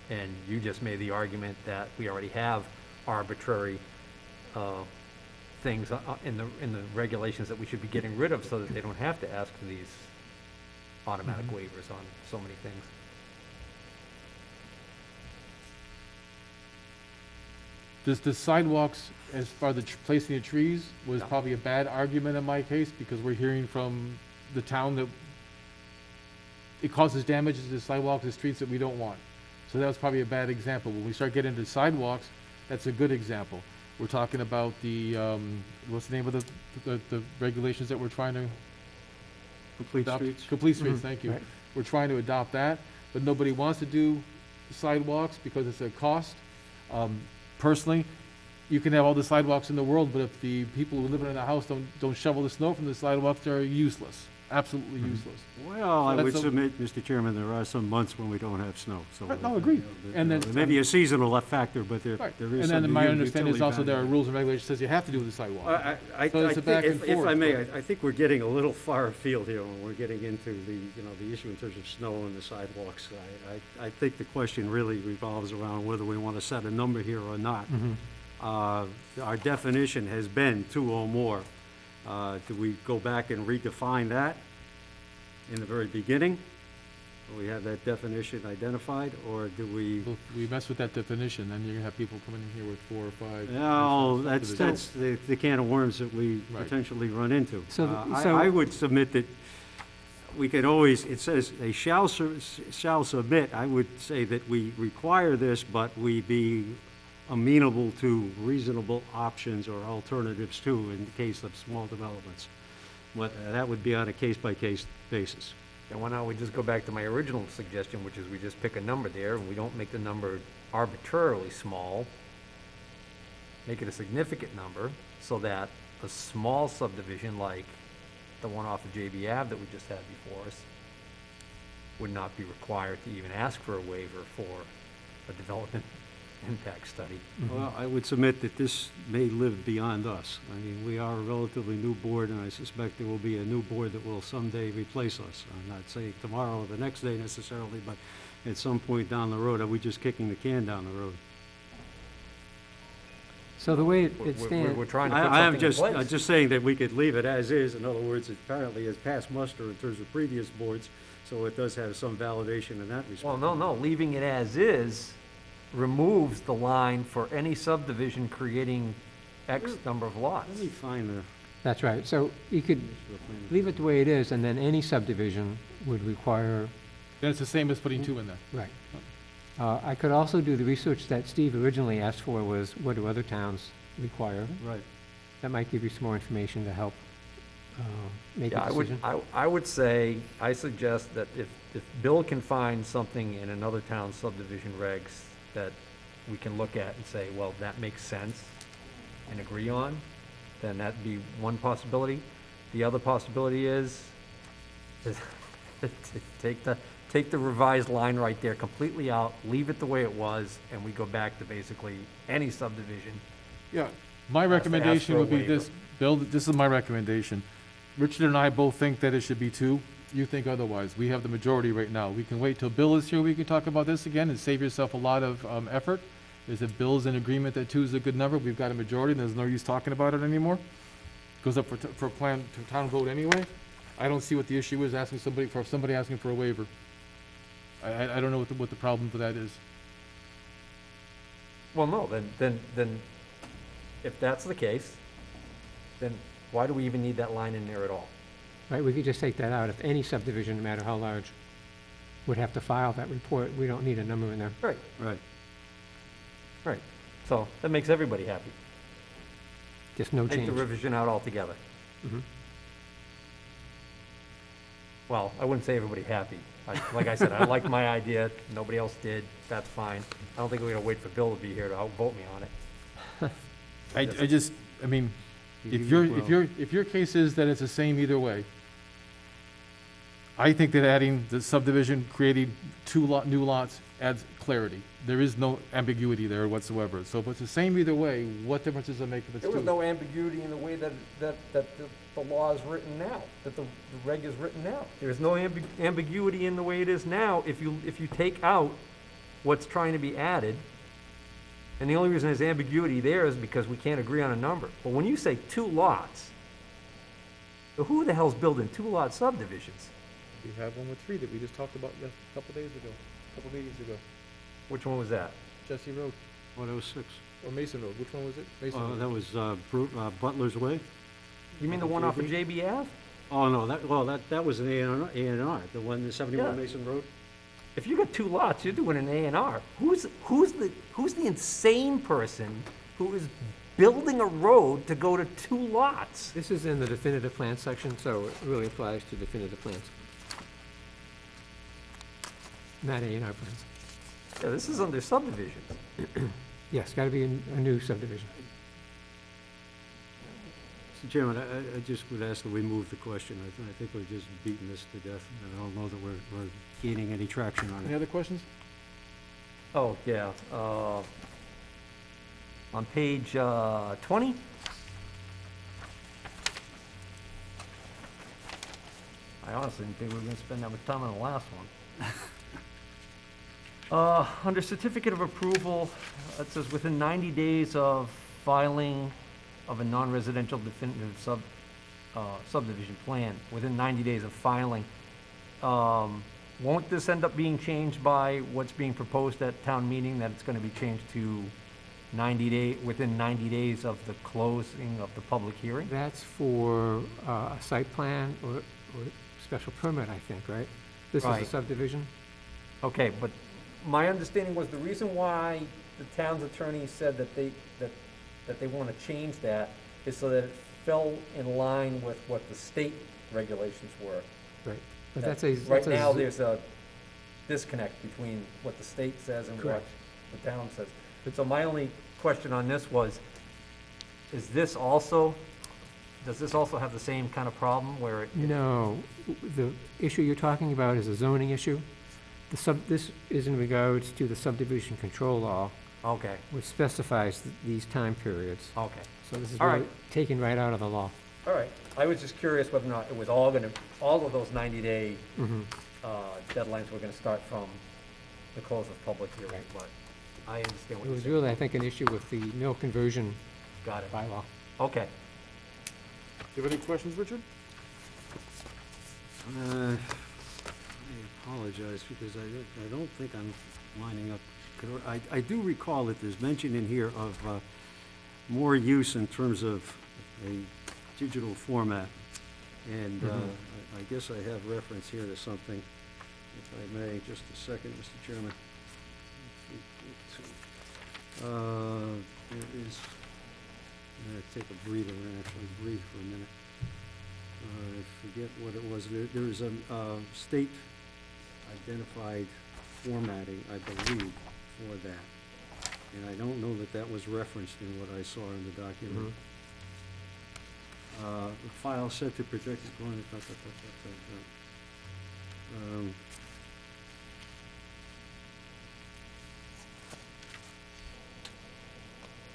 Speaker 4: And you just made the argument that we already have arbitrary things in the regulations that we should be getting rid of so that they don't have to ask for these automatic waivers on so many things.
Speaker 2: The sidewalks, as far as the placing of trees, was
Speaker 4: Yeah.
Speaker 2: probably a bad argument in my case, because we're hearing from the town that it causes damages to the sidewalks and streets that we don't want. So that was probably a bad example. When we start getting into sidewalks, that's a good example. We're talking about the, what's the name of the regulations that we're trying to
Speaker 1: Complete
Speaker 2: adopt?
Speaker 1: streets?
Speaker 2: Complete streets, thank you.
Speaker 3: Right.
Speaker 2: We're trying to adopt that, but nobody wants to do sidewalks because it's a cost. Personally, You can have all the sidewalks in the world, but if the people who live in a house don't shovel the snow from the sidewalks, they're useless, absolutely useless.
Speaker 1: Well, I
Speaker 2: So
Speaker 1: would
Speaker 2: that's a-
Speaker 1: submit, Mr. Chairman, there are some months when we don't have snow, so.
Speaker 2: Right, no, agreed. And then-
Speaker 1: There may be a seasonal factor, but there
Speaker 2: Right,
Speaker 1: there
Speaker 2: and
Speaker 1: is some.
Speaker 2: then my understanding is
Speaker 1: utility
Speaker 2: also there are
Speaker 1: value.
Speaker 2: rules and regulations says you have to do the sidewalk.
Speaker 1: I
Speaker 2: So it's a
Speaker 1: think,
Speaker 2: back and
Speaker 1: if I
Speaker 2: forth,
Speaker 1: may,
Speaker 2: but-
Speaker 1: I think we're getting a little far afield here when we're getting into the issue in terms of snow and the sidewalks. I think the question really revolves around whether we want to set a number here or not. Our definition has been 2 or more. Do we go back and redefine that in the very beginning? Do we have that definition identified, or do we?
Speaker 2: So if we mess with that definition, then you're gonna have people coming in here with 4 or 5.
Speaker 1: No, that's
Speaker 2: subdivisions.
Speaker 1: the can of worms that we
Speaker 2: Right.
Speaker 1: potentially run into.
Speaker 3: So
Speaker 1: I would submit that we could always, it says they shall submit. I would say that we require this, but we be amenable to reasonable options or alternatives too in the case of small developments. But that would be on a case-by-case basis.
Speaker 4: And why not we just go back to my original suggestion, which is we just pick a number there, and we don't make the number arbitrarily small. Make it a significant number, so that a small subdivision like the one off of JB Ave that we just had before us would not be required to even ask for a waiver for a development impact study.
Speaker 1: Well, I would submit that this may live beyond us. I mean, we are a relatively new board, and I suspect there will be a new board that will someday replace us. I'm not saying tomorrow or the next day necessarily, but at some point down the road, are we just kicking the can down the road?
Speaker 3: So the way it
Speaker 4: We're
Speaker 3: stands,
Speaker 4: trying to put
Speaker 1: I am
Speaker 4: something in
Speaker 1: just, I'm
Speaker 4: place.
Speaker 1: just saying that we could leave it as is. In other words, it apparently has passed muster in terms of previous boards, so it does have some validation in that respect.
Speaker 4: Well, no, leaving it as is removes the line for any subdivision creating X number of lots.
Speaker 1: Let me find the.
Speaker 3: that's right. So you could leave it the way it is, and then any subdivision would require,
Speaker 2: Then it's the same as putting 2 in there.
Speaker 3: right. I could also do the research that Steve originally asked for, was what do other towns require?
Speaker 1: Right.
Speaker 3: That might give you some more information to help make
Speaker 4: Yeah,
Speaker 3: a decision.
Speaker 4: I would say, I suggest that if Bill can find something in another town's subdivision regs that we can look at and say, well, that makes sense and agree on, then that'd be one possibility. The other possibility is to take the revised line right there completely out, leave it the way it was, and we go back to basically any subdivision.
Speaker 2: Yeah, my
Speaker 4: to ask
Speaker 2: recommendation
Speaker 4: for a
Speaker 2: would be
Speaker 4: waiver.
Speaker 2: this, Bill, this is my recommendation. Richard and I both think that it should be 2. You think otherwise. We have the majority right now. We can wait till Bill is here, we can talk about this again and save yourself a lot of effort. Is if Bill's in agreement that 2 is a good number, we've got a majority, and there's no use talking about it anymore. Goes up for town vote anyway. I don't see what the issue is asking somebody asking for a waiver. I don't know what the problem for that is.
Speaker 4: Well, no, then, if that's the case, then why do we even need that line in there at all?
Speaker 3: Right, we could just take that out. If any subdivision, no matter how large, would have to file that report, we don't need a number in there.
Speaker 4: Right,
Speaker 1: Right.
Speaker 4: right. So that makes everybody happy.
Speaker 3: Just no
Speaker 4: Take
Speaker 3: change.
Speaker 4: the revision out altogether.
Speaker 3: Mhm.
Speaker 4: Well, I wouldn't say everybody happy. Like I said, I liked my idea, nobody else did, that's fine. I don't think we're gonna wait for Bill to be here to outvote me on it.
Speaker 2: I mean, if your case is that it's the same either way, I think that adding the subdivision, creating 2 new lots adds clarity. There is no ambiguity there whatsoever. So if it's the same either way, what difference does it make if it's 2?
Speaker 4: There was no ambiguity in the way that the law is written now, that the reg is written now. There's no ambiguity in the way it is now if you take out what's trying to be added. And the only reason there's ambiguity there is because we can't agree on a number. But when you say 2 lots, who the hell's building 2-lot subdivisions?
Speaker 2: We have one with 3 that we just talked about a couple days ago, a couple meetings ago.
Speaker 4: Which one was that?
Speaker 2: Jesse Road,
Speaker 1: Oh, that was 6.
Speaker 2: or Mason Road, which one was it? Mason Road.
Speaker 1: That was Butler's Way?
Speaker 4: You mean the one off of JB Ave?
Speaker 1: Oh, no, that was an A&R, the one, the 71
Speaker 4: Yeah.
Speaker 1: Mason Road?
Speaker 4: If you got 2 lots, you're doing an A&R. Who's the insane person who is building a road to go to 2 lots?
Speaker 3: This is in the definitive plan section, so it really applies to definitive plans. Not A&R plans.
Speaker 4: Yeah, this is under subdivisions.
Speaker 3: Yes, gotta be a new subdivision.
Speaker 1: Mr. Chairman, I just would ask that we move the question. I think we're just beating this to death, and I don't know that we're gaining any traction on
Speaker 2: Any
Speaker 1: it.
Speaker 2: other questions?
Speaker 4: Oh, yeah, on page 20? I honestly didn't think we were gonna spend that much time on the last one. Under certificate of approval, it says within 90 days of filing of a non-residential definitive subdivision plan, within 90 days of filing. Won't this end up being changed by what's being proposed at town meeting, that it's gonna be changed to within 90 days of the closing of the public hearing?
Speaker 3: That's for a site plan or special permit, I think, right? This is a
Speaker 4: Right.
Speaker 3: subdivision?
Speaker 4: Okay, but my understanding was the reason why the town's attorney said that they want to change that is so that it fell in line with what the state regulations were.
Speaker 3: Right. But that's a...
Speaker 4: Right
Speaker 3: that's a
Speaker 4: now,
Speaker 3: z-
Speaker 4: there's a disconnect between what the state says and what
Speaker 3: Correct.
Speaker 4: the town says. So my only question on this was, does this also have the same kind of problem where it?
Speaker 3: No, the issue you're talking about is a zoning issue. This is in regards to the subdivision control law,
Speaker 4: Okay,
Speaker 3: which specifies these time periods.
Speaker 4: okay,
Speaker 3: So this is
Speaker 4: All
Speaker 3: really
Speaker 4: right.
Speaker 3: taken right out of the law.
Speaker 4: all right. I was just curious whether or not it was all of those 90-day
Speaker 3: Mhm.
Speaker 4: deadlines were gonna start from the close of public hearing,
Speaker 3: Right.
Speaker 4: but I understand what
Speaker 3: It
Speaker 4: you're
Speaker 3: was
Speaker 4: saying.
Speaker 3: really, I think, an issue with the mill conversion
Speaker 4: Got it.
Speaker 3: bylaw.
Speaker 4: Okay.
Speaker 2: Do you have any questions, Richard?
Speaker 1: I apologize, because I don't think I'm lining up. I do recall that there's mention in here of more use in terms of a digital format. And I guess I have reference here to something, if I may, just a second, Mr. Chairman. There is, I'm gonna take a breather and actually breathe for a minute. I forget what it was. There is a state identified formatting, I believe, for that. And I don't know that that was referenced in what I saw in the document. The file set to project is going to...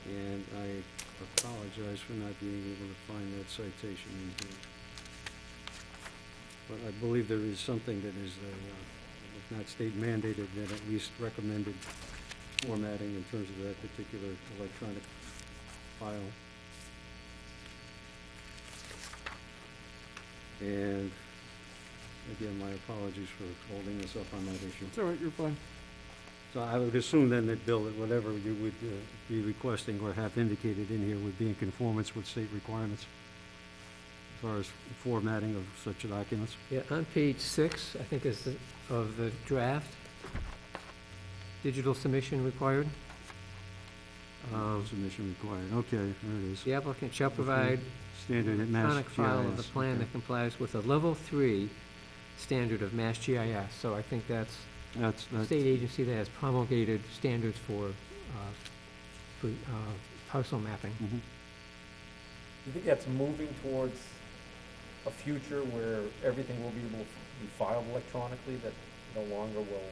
Speaker 1: And I apologize for not being able to find that citation in here. But I believe there is something that is, if not state mandated, then at least recommended formatting in terms of that particular electronic file. And again, my apologies for holding us up on that issue.
Speaker 2: It's all right, you're fine.
Speaker 1: So I would assume then that, Bill, that whatever you would be requesting or have indicated in here would be in conformance with state requirements as far as formatting of such documents.
Speaker 3: Yeah, on page 6, I think is of the draft, digital submission required.
Speaker 1: Submission required, okay, there it is.
Speaker 3: The applicant shall provide
Speaker 1: Standard at Mass
Speaker 3: electronic file of the
Speaker 1: GIS,
Speaker 3: plan
Speaker 1: okay.
Speaker 3: that complies with a level 3 standard of Mass GIS. So I think that's
Speaker 1: That's,
Speaker 3: a state agency that has promulgated standards for parcel mapping.
Speaker 1: mhm.
Speaker 4: You think that's moving towards a future where everything will be able to be filed electronically, that no longer will?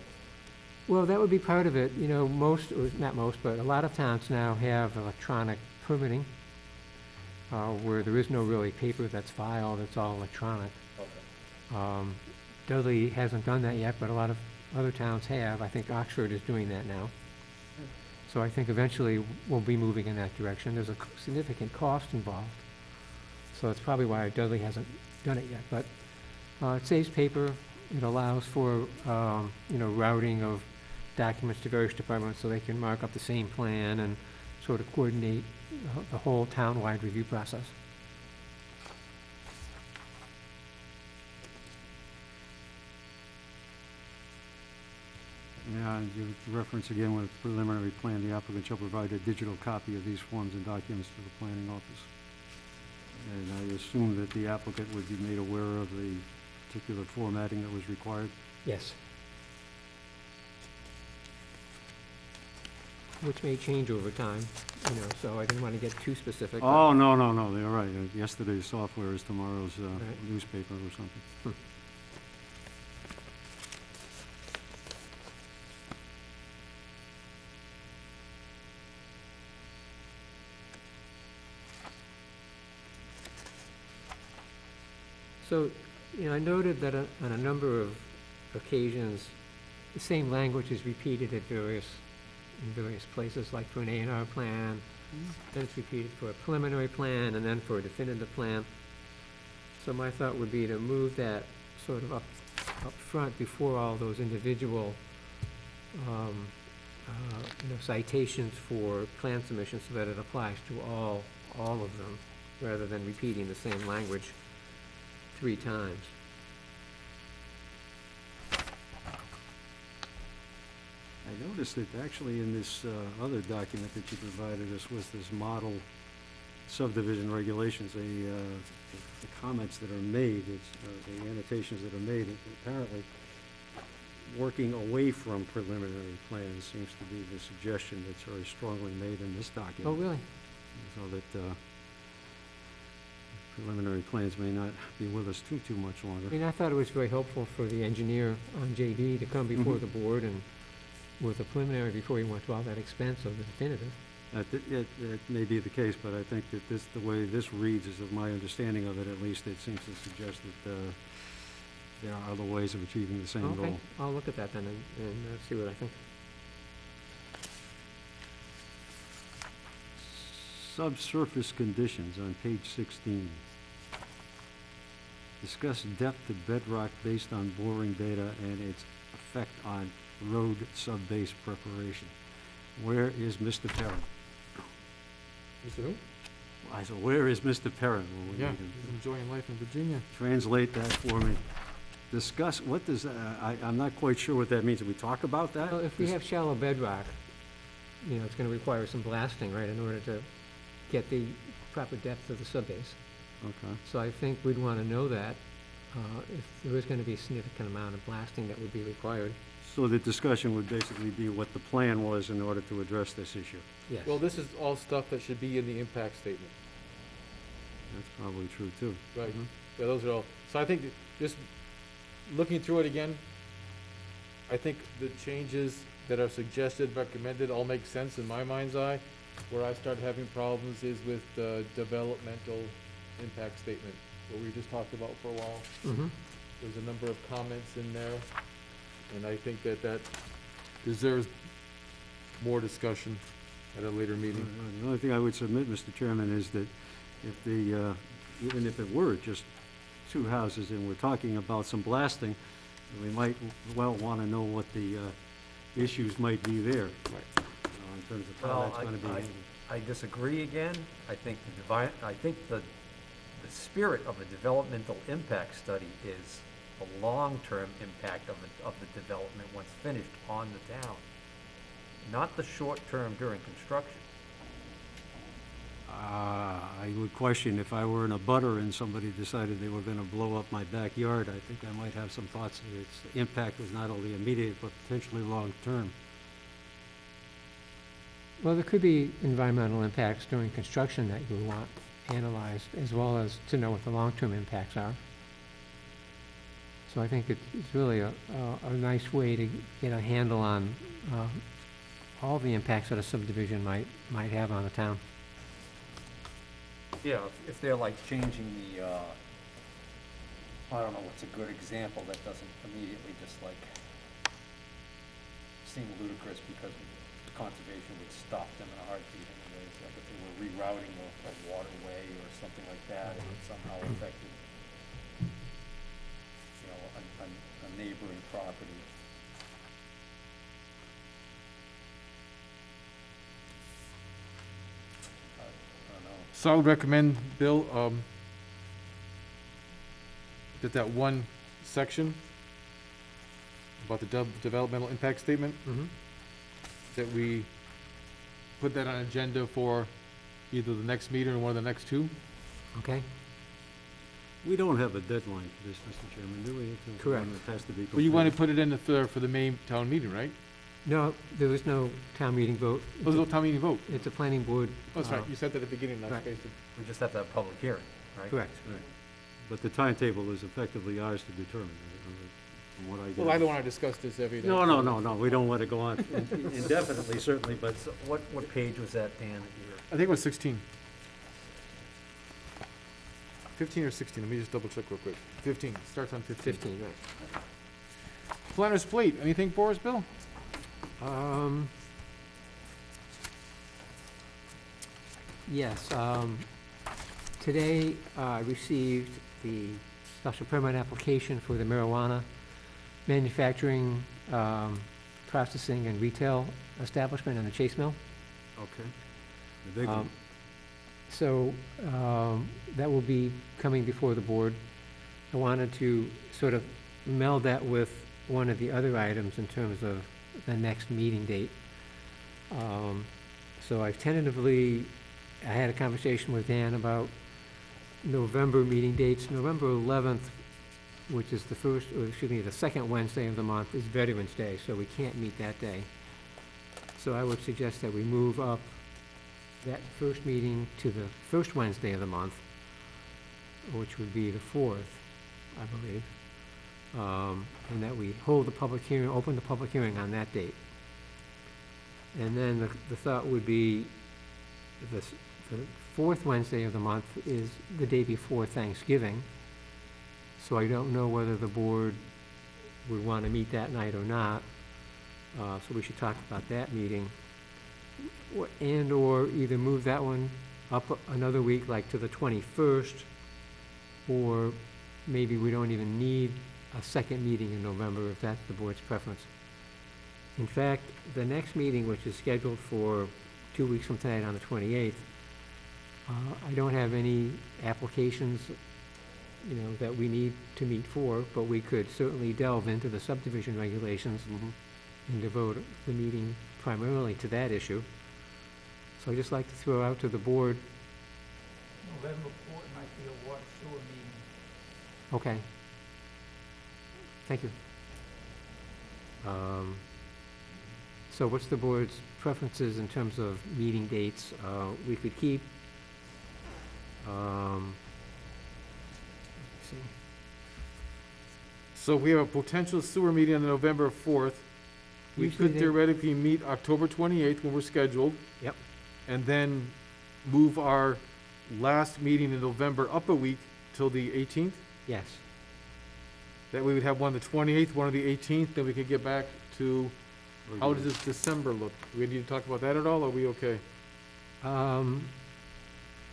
Speaker 3: Well, that would be part of it. You know, most, or not most, but a lot of towns now have electronic permitting, where there is no really paper that's filed, it's all electronic.
Speaker 4: Okay.
Speaker 3: Dudley hasn't done that yet, but a lot of other towns have. I think Oxford is doing that now. So I think eventually we'll be moving in that direction. There's a significant cost involved. So that's probably why Dudley hasn't done it yet. But it saves paper. It allows for, you know, routing of documents to various departments so they can mark up the same plan and sort of coordinate the whole town-wide review process.
Speaker 1: Yeah, and you reference again with preliminary plan, the applicant shall provide a digital copy of these forms and documents to the planning office. And I assume that the applicant would be made aware of the particular formatting that was required.
Speaker 3: Yes. which may change over time, you know, so I didn't want to get too specific. but-
Speaker 1: Oh, no, no, no, you're right. Yesterday's software is tomorrow's
Speaker 3: Right.
Speaker 1: newspaper or something.
Speaker 3: So, you know, I noted that on a number of occasions, the same language is repeated in various places, like for an A&R plan, then it's repeated for a preliminary plan, and then for a definitive plan. So my thought would be to move that sort of up front before all those individual, you know, citations for plan submissions, so that it applies to all of them, rather than repeating the same language 3 times.
Speaker 1: I noticed that actually in this other document that you provided us with, this model subdivision regulations, the comments that are made, the annotations that are made, apparently working away from preliminary plans seems to be the suggestion that's very strongly made in this document.
Speaker 3: Oh, really?
Speaker 1: So that preliminary plans may not be with us too much
Speaker 3: I
Speaker 1: longer.
Speaker 3: mean, I thought it was very helpful for the engineer on JD to come before
Speaker 1: Mhm.
Speaker 3: the board and with a preliminary before he went to all that expense of the definitive.
Speaker 1: It may be the case, but I think that the way this reads, is of my understanding of it at least, it seems to suggest that there are other ways of achieving the same
Speaker 3: Okay,
Speaker 1: goal.
Speaker 3: I'll look at that then and see what I think.
Speaker 1: Subsurface conditions on page 16. Discuss depth of bedrock based on boring data and its effect on road subbase preparation. Where is Mr. Perrin?
Speaker 2: Mr. Who?
Speaker 1: I said, where is Mr. Perrin when we
Speaker 2: Yeah,
Speaker 1: need him?
Speaker 2: he's enjoying life in Virginia.
Speaker 1: Translate that for me. Discuss, what does, I'm not quite sure what that means. Did we talk about that?
Speaker 3: Well, if we have shallow bedrock, you know, it's gonna require some blasting, right, in order to get the proper depth of the subbase.
Speaker 1: Okay.
Speaker 3: So I think we'd wanna know that, if there is gonna be a significant amount of blasting that would be required.
Speaker 1: So the discussion would basically be what the plan was in order to address this issue.
Speaker 3: Yes.
Speaker 2: Well, this is all stuff that should be in the impact statement.
Speaker 1: That's probably true, too.
Speaker 2: Right.
Speaker 1: Mhm.
Speaker 2: Yeah, those are all, so I think that just looking through it again, I think the changes that are suggested, recommended, all make sense in my mind's eye. Where I start having problems is with the developmental impact statement, what we just talked about for a while.
Speaker 3: Mm-hmm.
Speaker 2: There's a number of comments in there, and I think that deserves more discussion at a later meeting.
Speaker 1: The only thing I would submit, Mr. Chairman, is that if even if it were just 2 houses and we're talking about some blasting, we might well want to know what the issues might be there.
Speaker 2: Right.
Speaker 1: In terms of how
Speaker 4: Well,
Speaker 1: that's going to be handled.
Speaker 4: I disagree again. I think the spirit of a developmental impact study is the long-term impact of the development once finished on the town, not the short-term during construction.
Speaker 1: I would question if I were in a butter and somebody decided they were going to blow up my backyard, I think I might have some thoughts that its impact was not only immediate but potentially long-term.
Speaker 3: Well, there could be environmental impacts during construction that you would want analyzed, as well as to know what the long-term impacts are. So I think it's really a nice way to get a handle on all the impacts that a subdivision might have on the town.
Speaker 4: Yeah, if they're like changing the, I don't know what's a good example that doesn't immediately just like seem ludicrous because conservation would stop them in a heartbeat anyways, like if they were rerouting a waterway or something like that, and it somehow affected, you know, a neighboring property. I don't know.
Speaker 2: So I would recommend, Bill, that one section about the developmental impact statement,
Speaker 3: Mm-hmm.
Speaker 2: that we put that on agenda for either the next meeting or one of the next 2.
Speaker 3: Okay?
Speaker 1: We don't have a deadline for this, Mr. Chairman, do we? It's
Speaker 3: Correct.
Speaker 1: one that has to be
Speaker 2: Well, you want to
Speaker 1: completed.
Speaker 2: put it in for the May town meeting, right?
Speaker 3: No, there was no town meeting vote.
Speaker 2: There's no town meeting vote.
Speaker 3: It's a planning board.
Speaker 2: Oh, that's right, you said that at the beginning, that's
Speaker 3: right.
Speaker 2: basically.
Speaker 4: We just have to have a public hearing, right?
Speaker 3: Correct.
Speaker 1: But the timetable is effectively ours to determine, from what I get.
Speaker 2: Well, I don't want to discuss this every day.
Speaker 1: No, we don't let it go on indefinitely, certainly, but
Speaker 4: So what page was that, Dan, that you were?
Speaker 2: I think it was 16. 15 or 16, let me just double check real quick. 15, starts on 15.
Speaker 3: 15, right.
Speaker 2: Planner's plate, anything for us, Bill?
Speaker 3: Yes, today I received the special permit application for the marijuana manufacturing, processing and retail establishment in the Chase Mill.
Speaker 1: Okay. The big one.
Speaker 3: So, that will be coming before the board. I wanted to sort of meld that with one of the other items in terms of the next meeting date. So I've tentatively, I had a conversation with Dan about November meeting dates. November 11th, which is the first, or excuse me, the second Wednesday of the month, is Veterans Day, so we can't meet that day. So I would suggest that we move up that first meeting to the first Wednesday of the month, which would be the 4th, I believe. And that we hold the public hearing, open the public hearing on that date. And then the thought would be the fourth Wednesday of the month is the day before Thanksgiving. So I don't know whether the board would want to meet that night or not. So we should talk about that meeting. And/or either move that one up another week, like to the 21st, or maybe we don't even need a second meeting in November, if that's the board's preference. In fact, the next meeting, which is scheduled for 2 weeks from tonight on the 28th, I don't have any applications, that we need to meet for, but we could certainly delve into the subdivision regulations and devote the meeting primarily to that issue. So I'd just like to throw out to the board.
Speaker 7: November 4th might be a water sewer meeting.
Speaker 3: Okay. Thank you. So what's the board's preferences in terms of meeting dates? We could keep, let's see.
Speaker 2: So we have a potential sewer meeting on November 4th. We
Speaker 3: Usually
Speaker 2: could
Speaker 3: they-
Speaker 2: theoretically meet October 28th when we're scheduled.
Speaker 3: Yep.
Speaker 2: And then move our last meeting in November up a week till the 18th.
Speaker 3: Yes.
Speaker 2: That we would have one the 28th, one of the 18th, then we could get back to, how does this December look? Do we need to talk about that at all, or are we okay?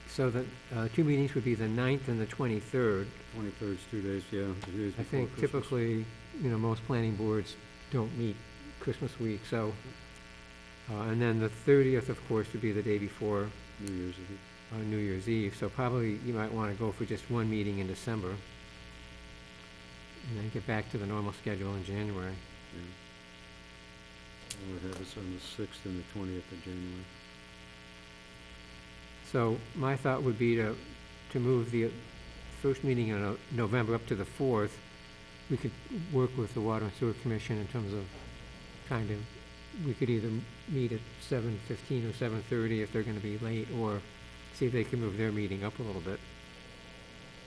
Speaker 3: So the two meetings would be the 9th and the 23rd.
Speaker 1: 23rd's 2 days, yeah. 2 days
Speaker 3: I
Speaker 1: before
Speaker 3: think
Speaker 1: Christmas.
Speaker 3: typically, most planning boards don't meet Christmas week, so, and then the 30th, of course, would be the day before
Speaker 1: New Year's Eve.
Speaker 3: New Year's Eve, so probably you might want to go for just one meeting in December, and then get back to the normal schedule in January.
Speaker 1: Yeah. I would have us on the 6th and the 20th of January.
Speaker 3: So my thought would be to move the first meeting in November up to the 4th. We could work with the Water and Sewer Commission in terms of we could either meet at 7:15 or 7:30 if they're going to be late, or see if they can move their meeting up a little bit.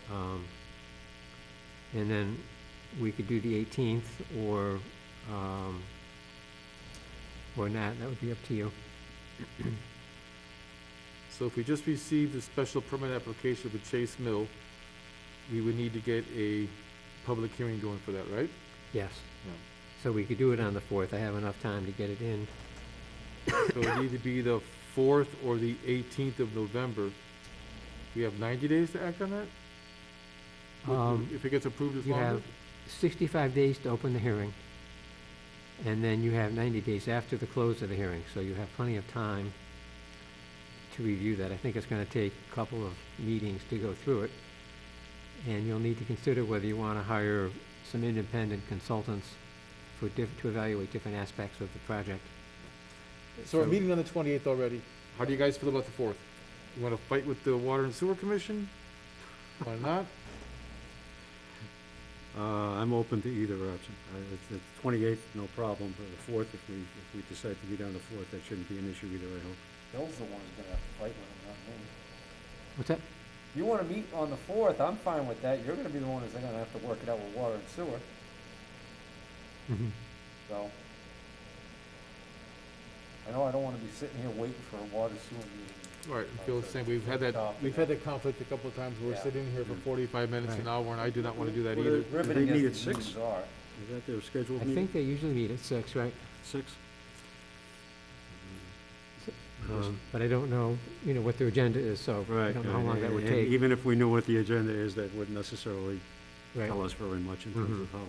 Speaker 3: And then we could do the 18th or not. That would be up to you.
Speaker 2: So if we just received a special permit application with Chase Mill, we would need to get a public hearing going for that, right?
Speaker 3: Yes.
Speaker 2: Yeah.
Speaker 3: So we could do it on the 4th. I have enough time to get it in.
Speaker 2: So it would either be the 4th or the 18th of November. We have 90 days to act on that? If it gets approved as
Speaker 3: You
Speaker 2: longer?
Speaker 3: have 65 days to open the hearing, and then you have 90 days after the close of the hearing, so you have plenty of time to review that. I think it's going to take a couple of meetings to go through it, and you'll need to consider whether you want to hire some independent consultants to evaluate different aspects of the project.
Speaker 2: So we're meeting on the 28th already. How do you guys feel about the 4th? You want to fight with the Water and Sewer Commission? Why not?
Speaker 1: I'm open to either option. The 28th, no problem, but the 4th, if we decide to meet on the 4th, that shouldn't be an issue either, I hope.
Speaker 8: Bill's the one who's gonna have to fight with him, not me.
Speaker 3: What's that?
Speaker 8: You wanna meet on the 4th, I'm fine with that. You're gonna be the one who's gonna have to work it out with water and sewer,
Speaker 3: Mhm.
Speaker 8: so. I know I don't wanna be sitting here waiting for a water sewer meeting.
Speaker 2: Right, I feel the same. We've had that conflict a couple of times. We're
Speaker 8: Yeah.
Speaker 2: sitting here for 45 minutes, an
Speaker 3: Right.
Speaker 2: hour, and I do not want to do that
Speaker 1: Well,
Speaker 2: either.
Speaker 8: Riveting
Speaker 1: they meet
Speaker 8: as
Speaker 1: at
Speaker 8: the
Speaker 1: 6?
Speaker 8: meetings are.
Speaker 1: Is that their scheduled
Speaker 3: I
Speaker 1: meeting?
Speaker 3: think they usually meet at 6, right?
Speaker 1: 6?
Speaker 3: But I don't know, what their agenda is, so I don't know how long that would
Speaker 1: and
Speaker 3: take.
Speaker 1: even if we knew what the agenda is, that wouldn't necessarily
Speaker 3: Right.
Speaker 1: tell us very much in terms
Speaker 3: Mhm.
Speaker 1: of how.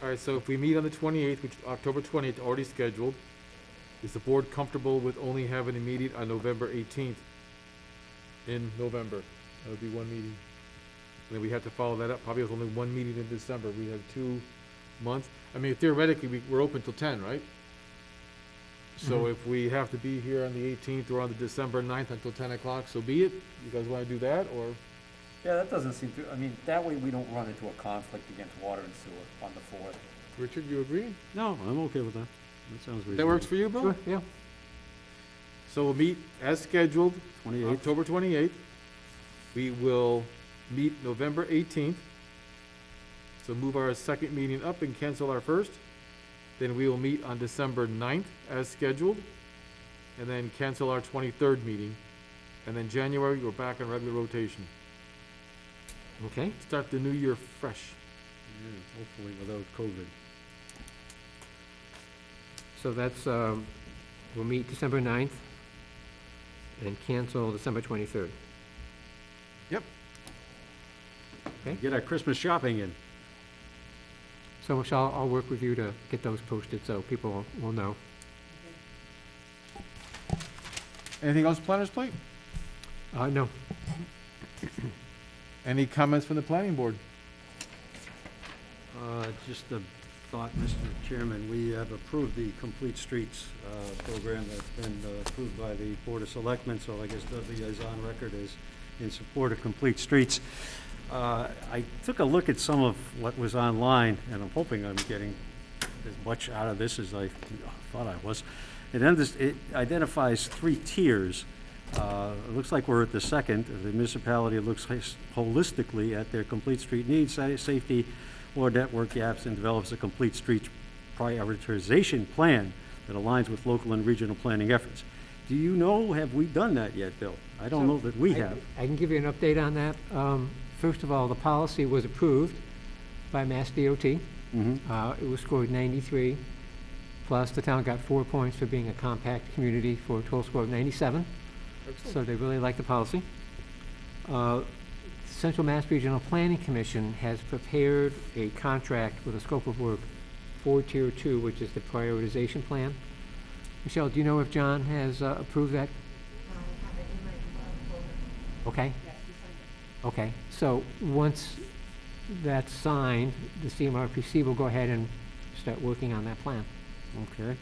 Speaker 2: All right, so if we meet on the 28th, which October 28th, already scheduled, is the board comfortable with only having a meeting on November 18th? In November, that would be one meeting. And then we have to follow that up, probably with only one meeting in December. We have 2 months. I mean, theoretically, we're open till 10, right? So
Speaker 3: Mhm.
Speaker 2: if we have to be here on the 18th or on the December 9th until 10 o'clock, so be it. You guys want to do that, or?
Speaker 8: Yeah, that doesn't seem to, I mean, that way we don't run into a conflict against water and sewer on the 4th.
Speaker 2: Richard, you agree?
Speaker 1: No, I'm okay with that. That sounds reasonable.
Speaker 2: That works for you, Bill?
Speaker 3: Sure, yeah.
Speaker 2: So we'll meet as scheduled,
Speaker 1: 28th?
Speaker 2: October 28th. We will meet November 18th. So move our second meeting up and cancel our first. Then we will meet on December 9th as scheduled, and then cancel our 23rd meeting. And then January, we're back in regular rotation.
Speaker 3: Okay.
Speaker 2: Start the new year fresh.
Speaker 1: Yeah, hopefully without COVID.
Speaker 3: So that's, we'll meet December 9th and cancel December 23rd.
Speaker 1: Get our Christmas shopping in.
Speaker 3: So Michelle, I'll work with you to get those posted so people will know.
Speaker 2: Anything else, planners plate?
Speaker 3: No.
Speaker 2: Any comments from the planning board?
Speaker 1: Just a thought, Mr. Chairman, we have approved the Complete Streets program that's been approved by the Board of Selectmen, so I guess Dudley is on record as in support of Complete Streets. I took a look at some of what was online, and I'm hoping I'm getting as much out of this as I thought I was. It identifies 3 tiers. It looks like we're at the second. The municipality looks holistically at their complete street needs, safety, or network gaps, and develops a complete street prioritization plan that aligns with local and regional planning efforts. Do you know, have we done that yet, Bill? I don't know that we have.
Speaker 3: I can give you an update on that. First of all, the policy was approved by Mass DOT.
Speaker 1: Mhm.
Speaker 3: It was scored 93, plus the town got 4 points for being a compact community for a total score of 97. So they really like the policy. Central Mass Regional Planning Commission has prepared a contract with a scope of work for Tier 2, which is the prioritization plan. Michelle, do you know if John has approved that? Okay. Okay, so once that's signed, the CMRPC will go ahead and start working on that plan.
Speaker 1: Okay.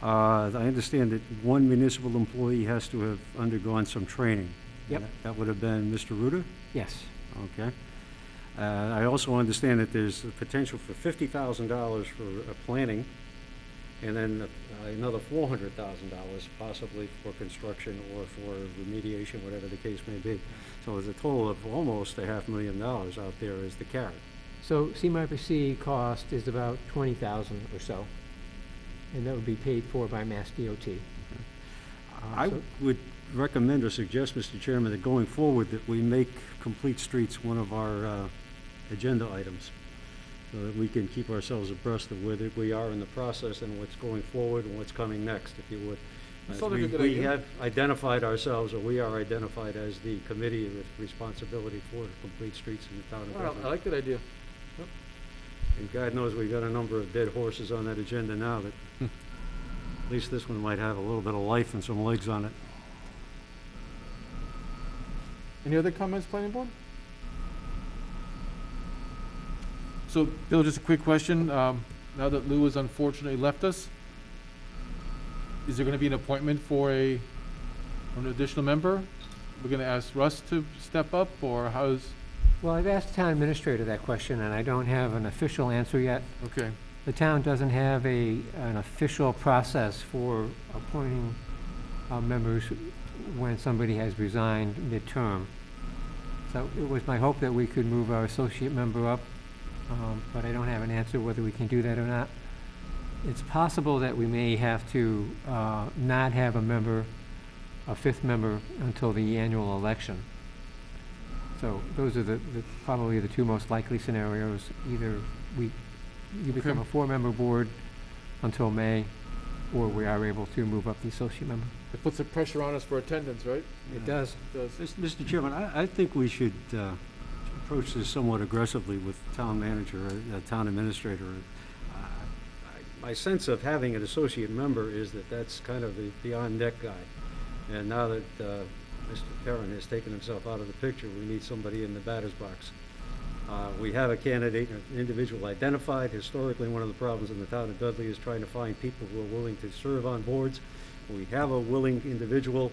Speaker 1: I understand that one municipal employee has to have undergone some training.
Speaker 3: Yep.
Speaker 1: That would have been Mr. Ruda?
Speaker 3: Yes.
Speaker 1: Okay. I also understand that there's a potential for $50,000 for planning, and then another $400,000 possibly for construction or for remediation, whatever the case may be. So there's a total of almost $500,000 out there as the carrot.
Speaker 3: So CMRPC cost is about 20,000 or so, and that would be paid for by Mass DOT.
Speaker 1: I
Speaker 3: So-
Speaker 1: would recommend or suggest, Mr. Chairman, that going forward, that we make Complete Streets one of our agenda items, so that we can keep ourselves abreast of where we are in the process and what's going forward and what's coming next, if you would.
Speaker 2: That
Speaker 1: As
Speaker 2: sounds like a good
Speaker 1: we
Speaker 2: idea.
Speaker 1: have identified ourselves, or we are identified as the committee with responsibility for Complete Streets in the town of
Speaker 2: Well, I
Speaker 1: Dudley.
Speaker 2: like that idea.
Speaker 1: And God knows we've got a number of dead horses on that agenda now that at least this one might have a little bit of life and some legs on it.
Speaker 2: Any other comments, planning board? So, Bill, just a quick question. Now that Lou has unfortunately left us, is there gonna be an appointment for an additional member? We're gonna ask Russ to step up, or how's,
Speaker 3: Well, I've asked the town administrator that question, and I don't have an official answer yet.
Speaker 2: Okay.
Speaker 3: The town doesn't have an official process for appointing members when somebody has resigned midterm. So it was my hope that we could move our associate member up, but I don't have an answer whether we can do that or not. It's possible that we may have to not have a fifth member until the annual election. So those are probably the two most likely scenarios. Either you become a four-member board until May, or we are able to move up the associate member.
Speaker 2: It puts the pressure on us for attendance, right?
Speaker 3: It does.
Speaker 2: It does.
Speaker 1: Mr. Chairman, I think we should approach this somewhat aggressively with town manager, town administrator. My sense of having an associate member is that that's kind of the on-deck guy. And now that Mr. Perrin has taken himself out of the picture, we need somebody in the batter's box. We have a candidate, an individual identified. Historically, one of the problems in the town of Dudley is trying to find people who are willing to serve on boards. We have a willing individual.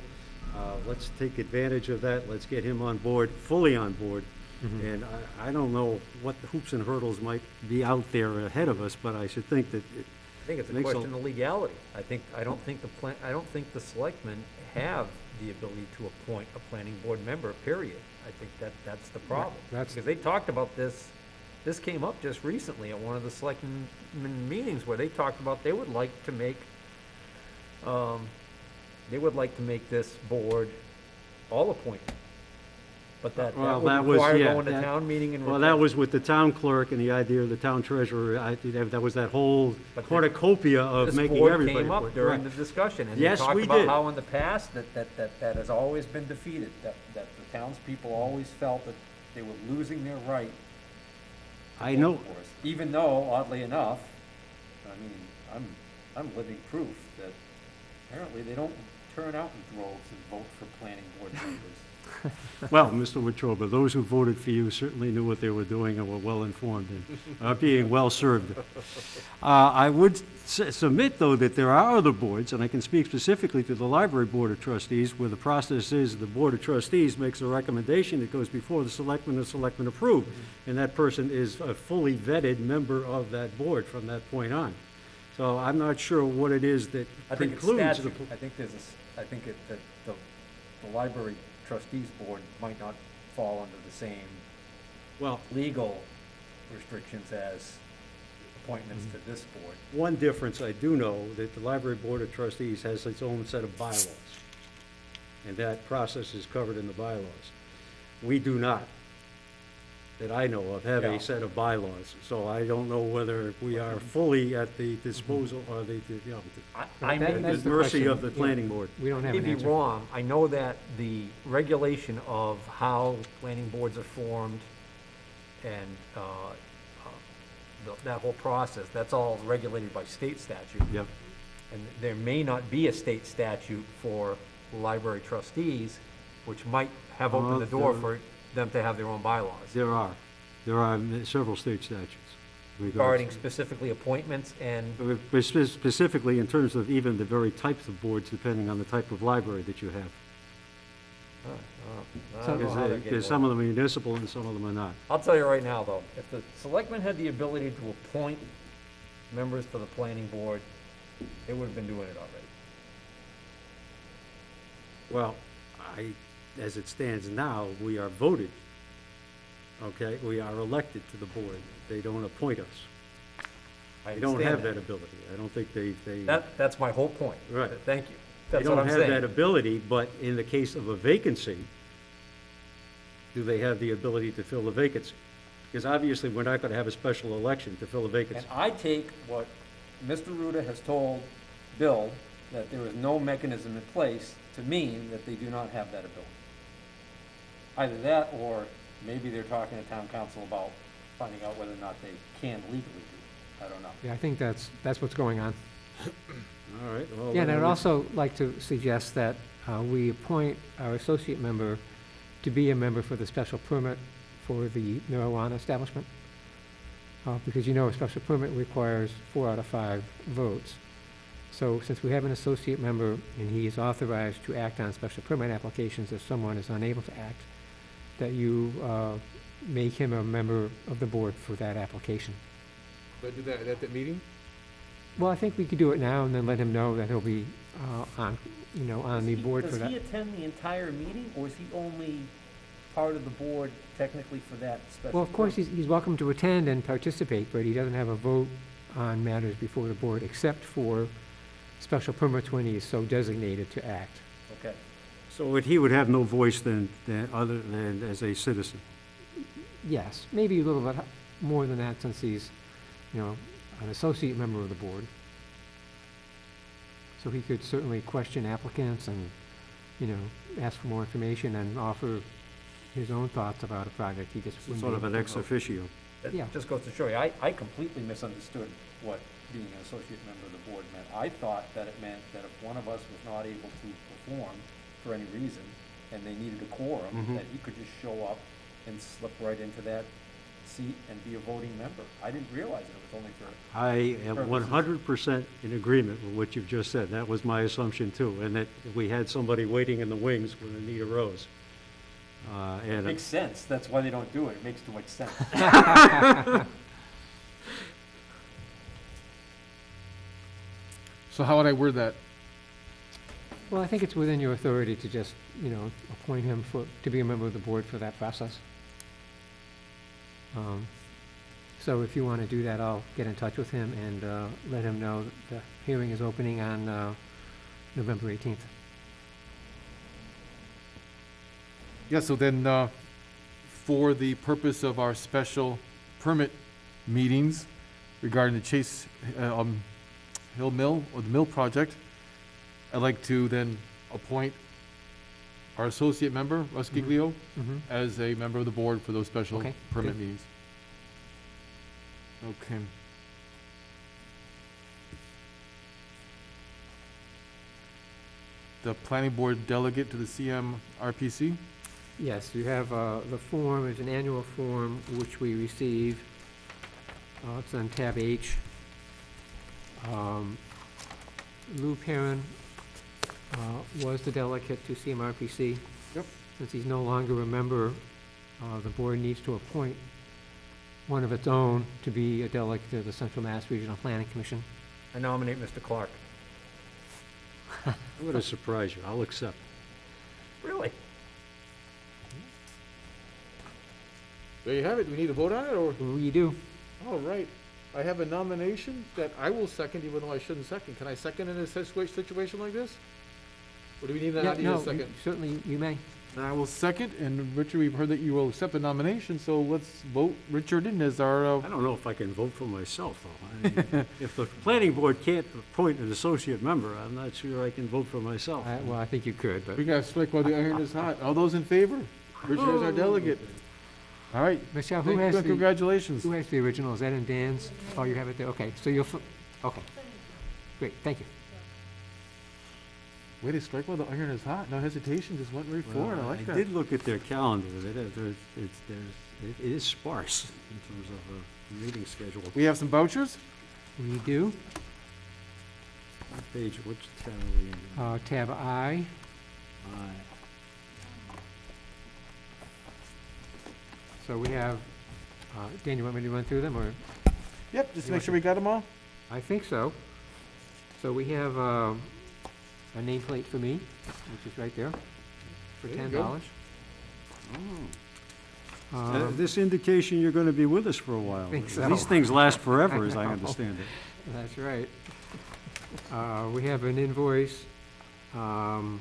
Speaker 1: Let's take advantage of that. Let's get him on board, fully on board.
Speaker 3: Mm-hmm.
Speaker 1: And I don't know what the hoops and hurdles might be out there ahead of us, but I should think that
Speaker 4: I think it's a
Speaker 1: Makes a-
Speaker 4: question of legality. I don't think the selectmen have the ability to appoint a planning board member, period. I think that's the problem.
Speaker 3: that's-
Speaker 4: Because they talked about this came up just recently at one of the selectmen meetings where they talked about they would like to make this board all appointed. But that
Speaker 1: Well,
Speaker 4: would
Speaker 1: that was-
Speaker 4: require
Speaker 1: yeah,
Speaker 4: going to
Speaker 1: that-
Speaker 4: town meeting and.
Speaker 1: well, that was with the town clerk and the idea of the town treasurer. That was that whole
Speaker 4: But the-
Speaker 1: cornucopia of
Speaker 4: This
Speaker 1: making
Speaker 4: board
Speaker 1: everybody.
Speaker 4: came up
Speaker 1: appoint-
Speaker 4: during
Speaker 1: right.
Speaker 4: the discussion, and they
Speaker 1: Yes,
Speaker 4: talked
Speaker 1: we
Speaker 4: about
Speaker 1: did.
Speaker 4: how in the past that has always been defeated, that the townspeople always felt that they were losing their right. to
Speaker 1: I
Speaker 4: vote
Speaker 1: know,
Speaker 4: for us. Even though, oddly enough, I mean, I'm living proof that apparently they don't turn out in droves and vote for planning board members.
Speaker 1: well, Mr. Wetruba, those who voted for you certainly knew what they were doing and were well-informed and being well-served. I would submit, though, that there are other boards, and I can speak specifically to the Library Board of Trustees, where the process is the Board of Trustees makes a recommendation, it goes before the selectmen approve, and that person is a fully vetted member of that board from that point on. So I'm not sure what it is that
Speaker 4: I think it's
Speaker 1: precludes
Speaker 4: statute.
Speaker 1: the...
Speaker 4: I think that the library trustees board might not fall under the same
Speaker 1: Well,
Speaker 4: legal restrictions as appointments to this board.
Speaker 1: one difference I do know, that the Library Board of Trustees has its own set of bylaws. And that process is covered in the bylaws. We do not, that I know of, have
Speaker 4: Yeah.
Speaker 1: a set of bylaws. So I don't know whether we are fully at the disposal or the
Speaker 4: I may
Speaker 3: That's
Speaker 1: the
Speaker 3: the
Speaker 1: mercy
Speaker 3: question,
Speaker 1: of the
Speaker 3: yeah.
Speaker 1: planning board.
Speaker 3: We don't have
Speaker 4: may
Speaker 3: an
Speaker 4: be
Speaker 3: answer.
Speaker 4: wrong. I know that the regulation of how planning boards are formed and that whole process, that's all regulated by state statute.
Speaker 1: Yep.
Speaker 4: And there may not be a state statute for library trustees, which might have opened the door for them to have their own bylaws.
Speaker 1: There are several state statutes.
Speaker 4: Regarding specifically appointments and,
Speaker 1: Specifically in terms of even the very types of boards, depending on the type of library that you have.
Speaker 4: I don't know how they're getting
Speaker 1: Because some
Speaker 4: along.
Speaker 1: of them are municipal and some of them are not.
Speaker 4: I'll tell you right now, though, if the selectmen had the ability to appoint members to the planning board, they would have been doing it already.
Speaker 1: Well, as it stands now, we are voted, okay? We are elected to the board. They don't appoint us.
Speaker 4: I
Speaker 1: They don't
Speaker 4: understand
Speaker 1: have that ability. I don't think they
Speaker 4: That's my whole point.
Speaker 1: Right.
Speaker 4: Thank you.
Speaker 1: they
Speaker 4: That's what
Speaker 1: don't
Speaker 4: I'm
Speaker 1: have that
Speaker 4: saying.
Speaker 1: ability, but in the case of a vacancy, do they have the ability to fill the vacancy? Because obviously, we're not gonna have a special election to fill a vacancy.
Speaker 4: And I take what Mr. Ruda has told Bill, that there is no mechanism in place, to mean that they do not have that ability. Either that, or maybe they're talking to town council about finding out whether or not they can legally do it. I don't know.
Speaker 3: Yeah, I think that's what's going on.
Speaker 1: All right, well.
Speaker 3: Yeah, and I'd
Speaker 1: then
Speaker 3: also like to suggest that we appoint our associate member to be a member for the special permit for the marijuana establishment. Because you know a special permit requires 4 out of 5 votes. So since we have an associate member and he is authorized to act on special permit applications if someone is unable to act, that you make him a member of the board for that application.
Speaker 2: Do I do that at that meeting?
Speaker 3: Well, I think we could do it now and then let him know that he'll be on the board for
Speaker 8: Does
Speaker 3: that.
Speaker 8: he attend the entire meeting, or is he only part of the board technically for that special?
Speaker 3: Well, of course,
Speaker 8: purpose?
Speaker 3: he's welcome to attend and participate, but he doesn't have a vote on matters before the board, except for special permits when he is so designated to act.
Speaker 8: Okay.
Speaker 1: So he would have no voice other than as a citizen?
Speaker 3: Yes, maybe a little bit more than that, since he's, an associate member of the board. So he could certainly question applicants and, ask for more information and offer his own thoughts about a project. He just wouldn't
Speaker 1: Sort
Speaker 3: be
Speaker 1: of
Speaker 3: able
Speaker 1: an
Speaker 3: to
Speaker 1: ex
Speaker 3: vote.
Speaker 1: officio?
Speaker 8: That
Speaker 3: Yeah.
Speaker 8: just goes to show you, I completely misunderstood what being an associate member of the board meant. I thought that it meant that if one of us was not able to perform for any reason, and they needed a quorum,
Speaker 1: Mhm.
Speaker 8: that he could just show up and slip right into that seat and be a voting member. I didn't realize it was only for,
Speaker 1: I am
Speaker 8: Purposes.
Speaker 1: 100% in agreement with what you've just said. That was my assumption too, and that we had somebody waiting in the wings when the need arose.
Speaker 8: it
Speaker 1: And
Speaker 8: makes sense, that's why they don't do it, it makes too much sense.
Speaker 2: So how would I word that?
Speaker 3: Well, I think it's within your authority to just, appoint him to be a member of the board for that process. So if you want to do that, I'll get in touch with him and let him know that the hearing is opening on November 18th.
Speaker 2: Yeah, so then, for the purpose of our special permit meetings regarding the Chase Hill Mill, or the mill project, I'd like to then appoint our associate member, Russ
Speaker 3: Mhm.
Speaker 2: Giglio,
Speaker 3: Mm-hmm.
Speaker 2: as a member of the board for those special
Speaker 3: Okay,
Speaker 2: permit
Speaker 3: good.
Speaker 2: meetings. Okay. The planning board delegate to the CMRPC?
Speaker 3: Yes, you have the form, it's an annual form which we receive. It's on tab H. Lou Perrin was the delegate to CMRPC.
Speaker 2: Yep.
Speaker 3: Since he's no longer a member, the board needs to appoint one of its own to be a delegate to the Central Mass Regional Planning Commission.
Speaker 4: I nominate Mr. Clark.
Speaker 1: I'm going to surprise you. I'll accept.
Speaker 4: Really?
Speaker 2: There you have it. Do we need to vote on it, or?
Speaker 3: We do.
Speaker 2: All right. I have a nomination that I will second, even though I shouldn't second. Can I second in a situation like this? Or do we need
Speaker 3: Yeah,
Speaker 2: not need
Speaker 3: no,
Speaker 2: a second?
Speaker 3: certainly you may.
Speaker 2: I will second, and Richard, we've heard that you will accept the nomination, so let's vote Richard in as our,
Speaker 1: I don't know if I can vote for myself, though. I mean, if the planning board can't appoint an associate member, I'm not sure I can vote for myself.
Speaker 3: Well, I think you could, but.
Speaker 2: we gotta strike while the iron is hot. All those in favor? Richard is our delegate. All right.
Speaker 3: Michelle,
Speaker 2: Thank you and congratulations.
Speaker 3: who has the original? Is that in Dan's? Oh, you have it there? Okay, so you'll, okay. Great, thank you.
Speaker 2: Way to strike while the iron is hot. No hesitation, just went right forward. I like
Speaker 1: I
Speaker 2: that.
Speaker 1: did look at their calendars. It is sparse in terms of a meeting schedule.
Speaker 2: We have some vouchers?
Speaker 3: We do.
Speaker 1: What page, which tab are we in?
Speaker 3: Tab I. So we have, Dan, you want me to run through them, or?
Speaker 2: Yep, just to
Speaker 3: You
Speaker 2: make
Speaker 3: want
Speaker 2: sure we got them all.
Speaker 3: I think so. So we have a nameplate for me, which is right there, for
Speaker 2: There you
Speaker 3: $10.
Speaker 1: Oh. This indication you're going to be with us for a while.
Speaker 3: Think so.
Speaker 1: These things last forever, as I understand it.
Speaker 3: That's right. We have an invoice from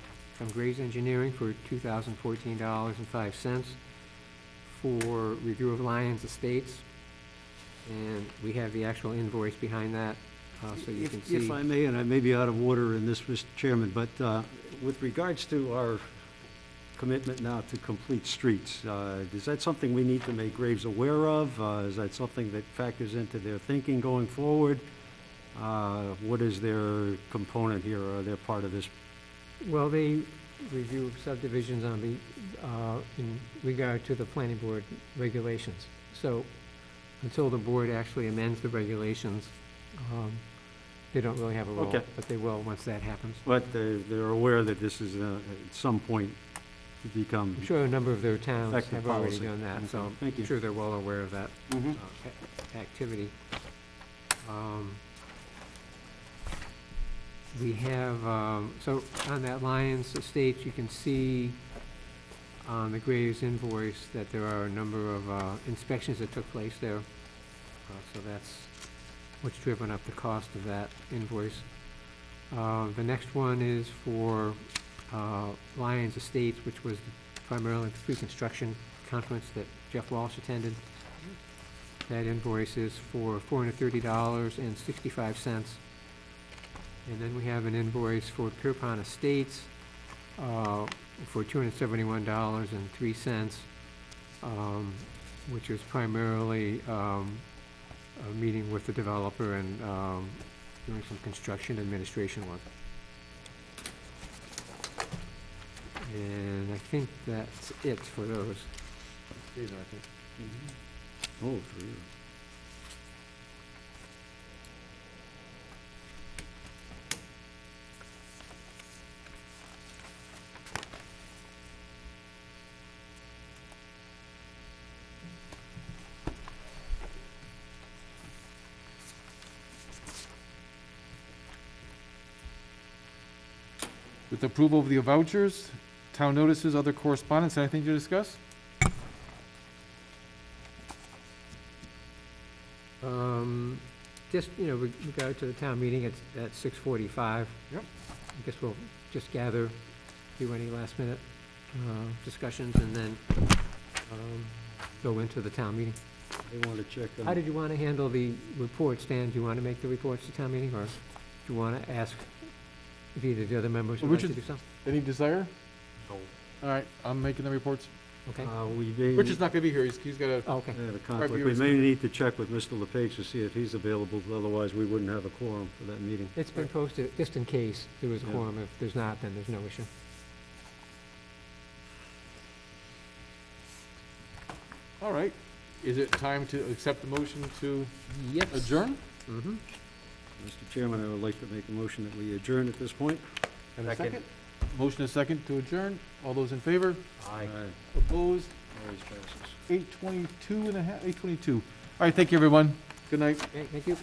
Speaker 3: Graves Engineering for $2,014.05 for review of Lyons Estates. And we have the actual invoice behind that, so you can see.
Speaker 1: If I may, and I may be out of order in this, Mr. Chairman, but with regards to our commitment now to complete streets, is that something we need to make Graves aware of? Is that something that factors into their thinking going forward? What is their component here, or their part of this?
Speaker 3: Well, they review subdivisions on the, in regard to the planning board regulations. So until the board actually amends the regulations, they don't really have a role.
Speaker 1: Okay.
Speaker 3: But they will once that happens.
Speaker 1: But they're aware that this is at some point to become
Speaker 3: I'm sure a number of their towns
Speaker 1: effective
Speaker 3: have already
Speaker 1: policy.
Speaker 3: done that, so
Speaker 1: Okay, thank you.
Speaker 3: I'm sure they're well aware of that
Speaker 5: Mhm.
Speaker 3: activity. We have, so on that Lions Estates, you can see on the Graves invoice that there are a number of inspections that took place there. So that's what's driven up the cost of that invoice. The next one is for Lions Estates, which was primarily the pre-construction conference that Jeff Walsh attended. That invoice is for $430.65. And then we have an invoice for Pierpont Estates for $271.03, which is primarily a meeting with the developer and doing some construction administration work. And I think that's it for those. These are, I think.
Speaker 1: Oh, for you.
Speaker 2: With approval of the vouchers, town notices, other correspondence, anything to discuss?
Speaker 3: Just, with regard to the town meeting, it's at 6:45.
Speaker 2: Yep.
Speaker 3: I guess we'll just gather, do any last minute discussions, and then go into the town meeting.
Speaker 1: They want to check
Speaker 3: How
Speaker 1: on,
Speaker 3: did you want to handle the reports, Dan? Do you want to make the reports to town meeting, or do you want to ask if either of the other members would like to
Speaker 2: Richard?
Speaker 3: do so?
Speaker 2: Any desire?
Speaker 4: No.
Speaker 2: All right, I'm making the reports.
Speaker 3: Okay.
Speaker 1: we may,
Speaker 2: Richard's not gonna be here, he's got a,
Speaker 3: Oh, okay.
Speaker 1: have a
Speaker 2: Right,
Speaker 1: conflict.
Speaker 2: we
Speaker 1: We
Speaker 2: were-
Speaker 1: may need to check with Mr. LePage to see if he's available, otherwise we wouldn't have a quorum for that meeting.
Speaker 3: It's been posted, just in case there was a
Speaker 1: Yeah.
Speaker 3: quorum. If there's not, then there's no issue.
Speaker 2: all right. Is it time to accept the motion to
Speaker 3: Yes.
Speaker 2: adjourn?
Speaker 3: Mm-hmm.
Speaker 1: Mr. Chairman, I would like to make a motion that we adjourn at this point.
Speaker 2: And a
Speaker 4: Second.
Speaker 2: second? Motion is second to adjourn. All those in favor?
Speaker 4: Aye.
Speaker 2: Opposed?
Speaker 1: Always passes.
Speaker 2: 8:22. All right, thank you, everyone. Good night.
Speaker 3: Okay, thank you.